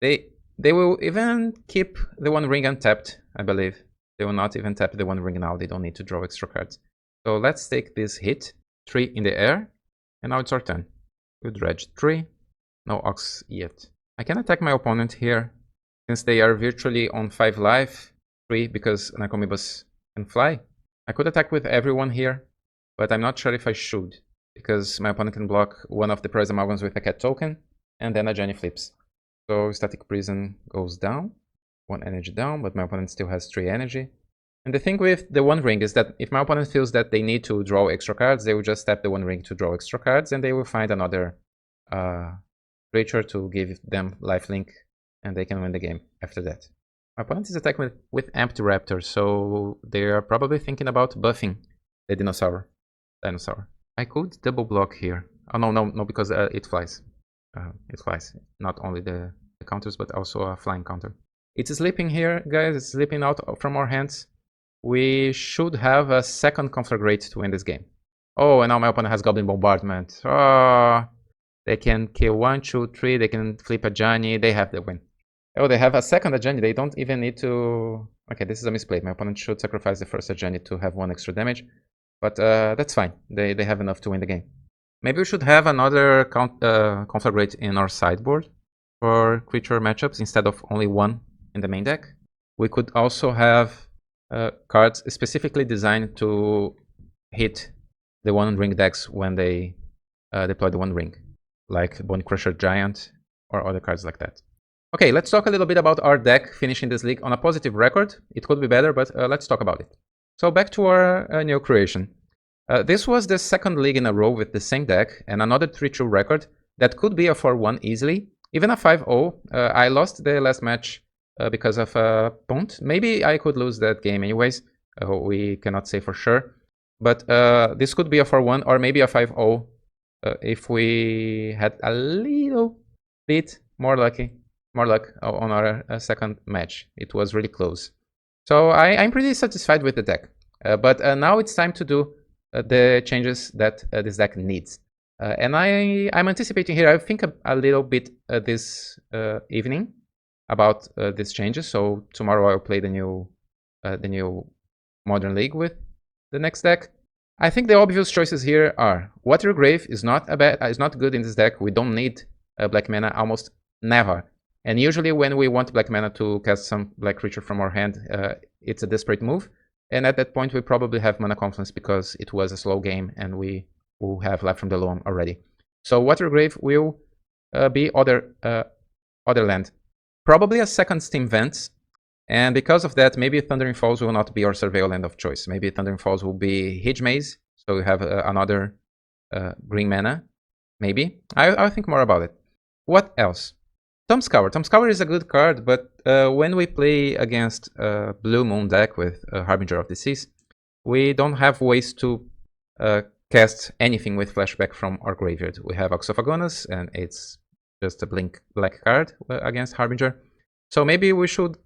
They will even keep the One Ring untapped, I believe. They will not even tap the One Ring now. They don't need to draw extra cards. So let's take this hit. 3 in the air. And now it's our turn. We'll Dredge 3. No Ox yet. I can attack my opponent here, since they are virtually on 5 life. 3 because Nakomibus can fly. I could attack with everyone here, but I'm not sure if I should, because my opponent can block one of the Pressed Amalgams with a Cat token, and then Ajani flips. So Static Prison goes down. 1 energy down, but my opponent still has 3 energy. And the thing with the One Ring is that if my opponent feels that they need to draw extra cards, they will just tap the One Ring to draw extra cards, and they will find another creature to give them lifelink, and they can win the game after that. My opponent is attacking with Empty Raptor, so they are probably thinking about buffing the dinosaur. I could double block here. Oh no, because it flies. It flies. Not only the counters, but also a flying counter. It's sleeping here, guys. It's sleeping out from our hands. We should have a second Conflagrate to win this game. Oh, and now my opponent has Goblin Bombardment. Oh, they can kill 1, 2, 3. They can flip Ajani. They have the win. Oh, they have a second Ageni. They don't even need to... Okay, this is a misplay. My opponent should sacrifice the first Ageni to have 1 extra damage. But that's fine. They have enough to win the game. Maybe we should have another conflagrate in our sideboard for creature matchups instead of only 1 in the main deck. We could also have cards specifically designed to hit the One Ring decks when they deploy the One Ring, like Bone Crusher Giant or other cards like that. Okay, let's talk a little bit about our deck finishing this league on a positive record. It could be better, but let's talk about it. So back to our new creation. This was the second league in a row with the same deck and another 3-2 record that could be a 4-1 easily, even a 5-0. I lost the last match because of a punt. Maybe I could lose that game anyways. We cannot say for sure. But this could be a 4-1 or maybe a 5-0 if we had a little bit more luck on our second match. It was really close. So I'm pretty satisfied with the deck. But now it's time to do the changes that this deck needs. And I'm anticipating here, I think a little bit this evening about these changes. So tomorrow I'll play the new Modern League with the next deck. I think the obvious choices here are Water Grave is not good in this deck. We don't need black mana almost never. And usually when we want black mana to cast some black creature from our hand, it's a desperate move. And at that point we probably have mana confluence because it was a slow game and we will have Life from the Loam already. So Water Grave will be other land. Probably a second Steam Vents. And because of that, maybe Thundering Falls will not be our Surveil land of choice. Maybe Thundering Falls will be Hedge Maze. So we have another green mana. Maybe. I'll think more about it. What else? Tom Scour. Tom Scour is a good card, but when we play against a Blue Moon deck with Harbinger of Decease, we don't have ways to cast anything with flashback from our graveyard. We have Ox of Agonas, and it's just a black card against Harbinger. So maybe we should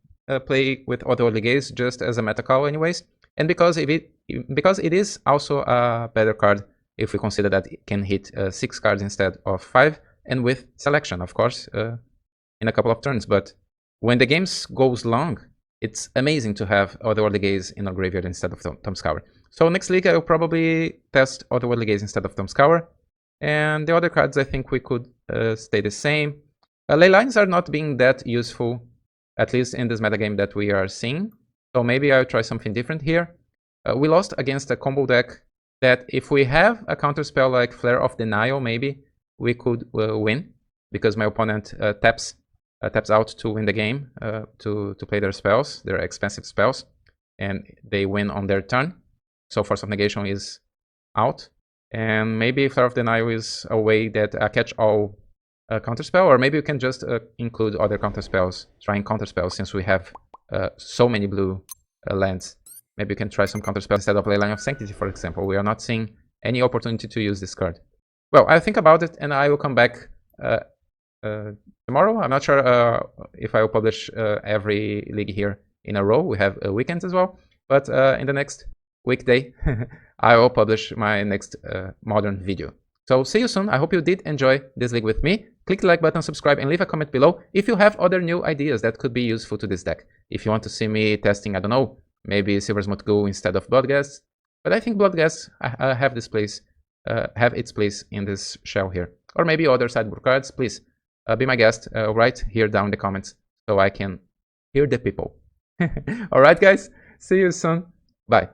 play with Otherworldly Gaze just as a meta call anyways. And because it is also a better card if we consider that it can hit 6 cards instead of 5, and with selection, of course, in a couple of turns. But when the game goes long, it's amazing to have Otherworldly Gaze in our graveyard instead of Tom Scour. So next league I will probably test Otherworldly Gaze instead of Tom Scour. And the other cards I think we could stay the same. Ley Lines are not being that useful, at least in this metagame that we are seeing. So maybe I'll try something different here. We lost against a combo deck that if we have a counterspell like Flare of Denial, maybe we could win. Because my opponent taps out to win the game, to play their spells, their expensive spells, and they win on their turn. So Force of Negation is out, and maybe Flare of Denial is a way that catch-all counterspell, or maybe you can just include other counterspells, trying counterspells since we have so many blue lands. Maybe you can try some counterspells instead of Leyline of Sanctity, for example. We are not seeing any opportunity to use this card. Well, I'll think about it, and I will come back tomorrow. I'm not sure if I will publish every league here in a row. We have weekends as well. But in the next weekday, I will publish my next Modern video. So see you soon. I hope you did enjoy this league with me. Click the like button, subscribe, and leave a comment below if you have other new ideas that could be useful to this deck. If you want to see me testing, I don't know, maybe Silversmith Ghoul instead of Bloodghast. But I think Bloodghast have its place in this shell here. Or maybe other sideboard cards. Please be my guest right here down in the comments so I can hear the people. Alright guys, see you soon. Bye.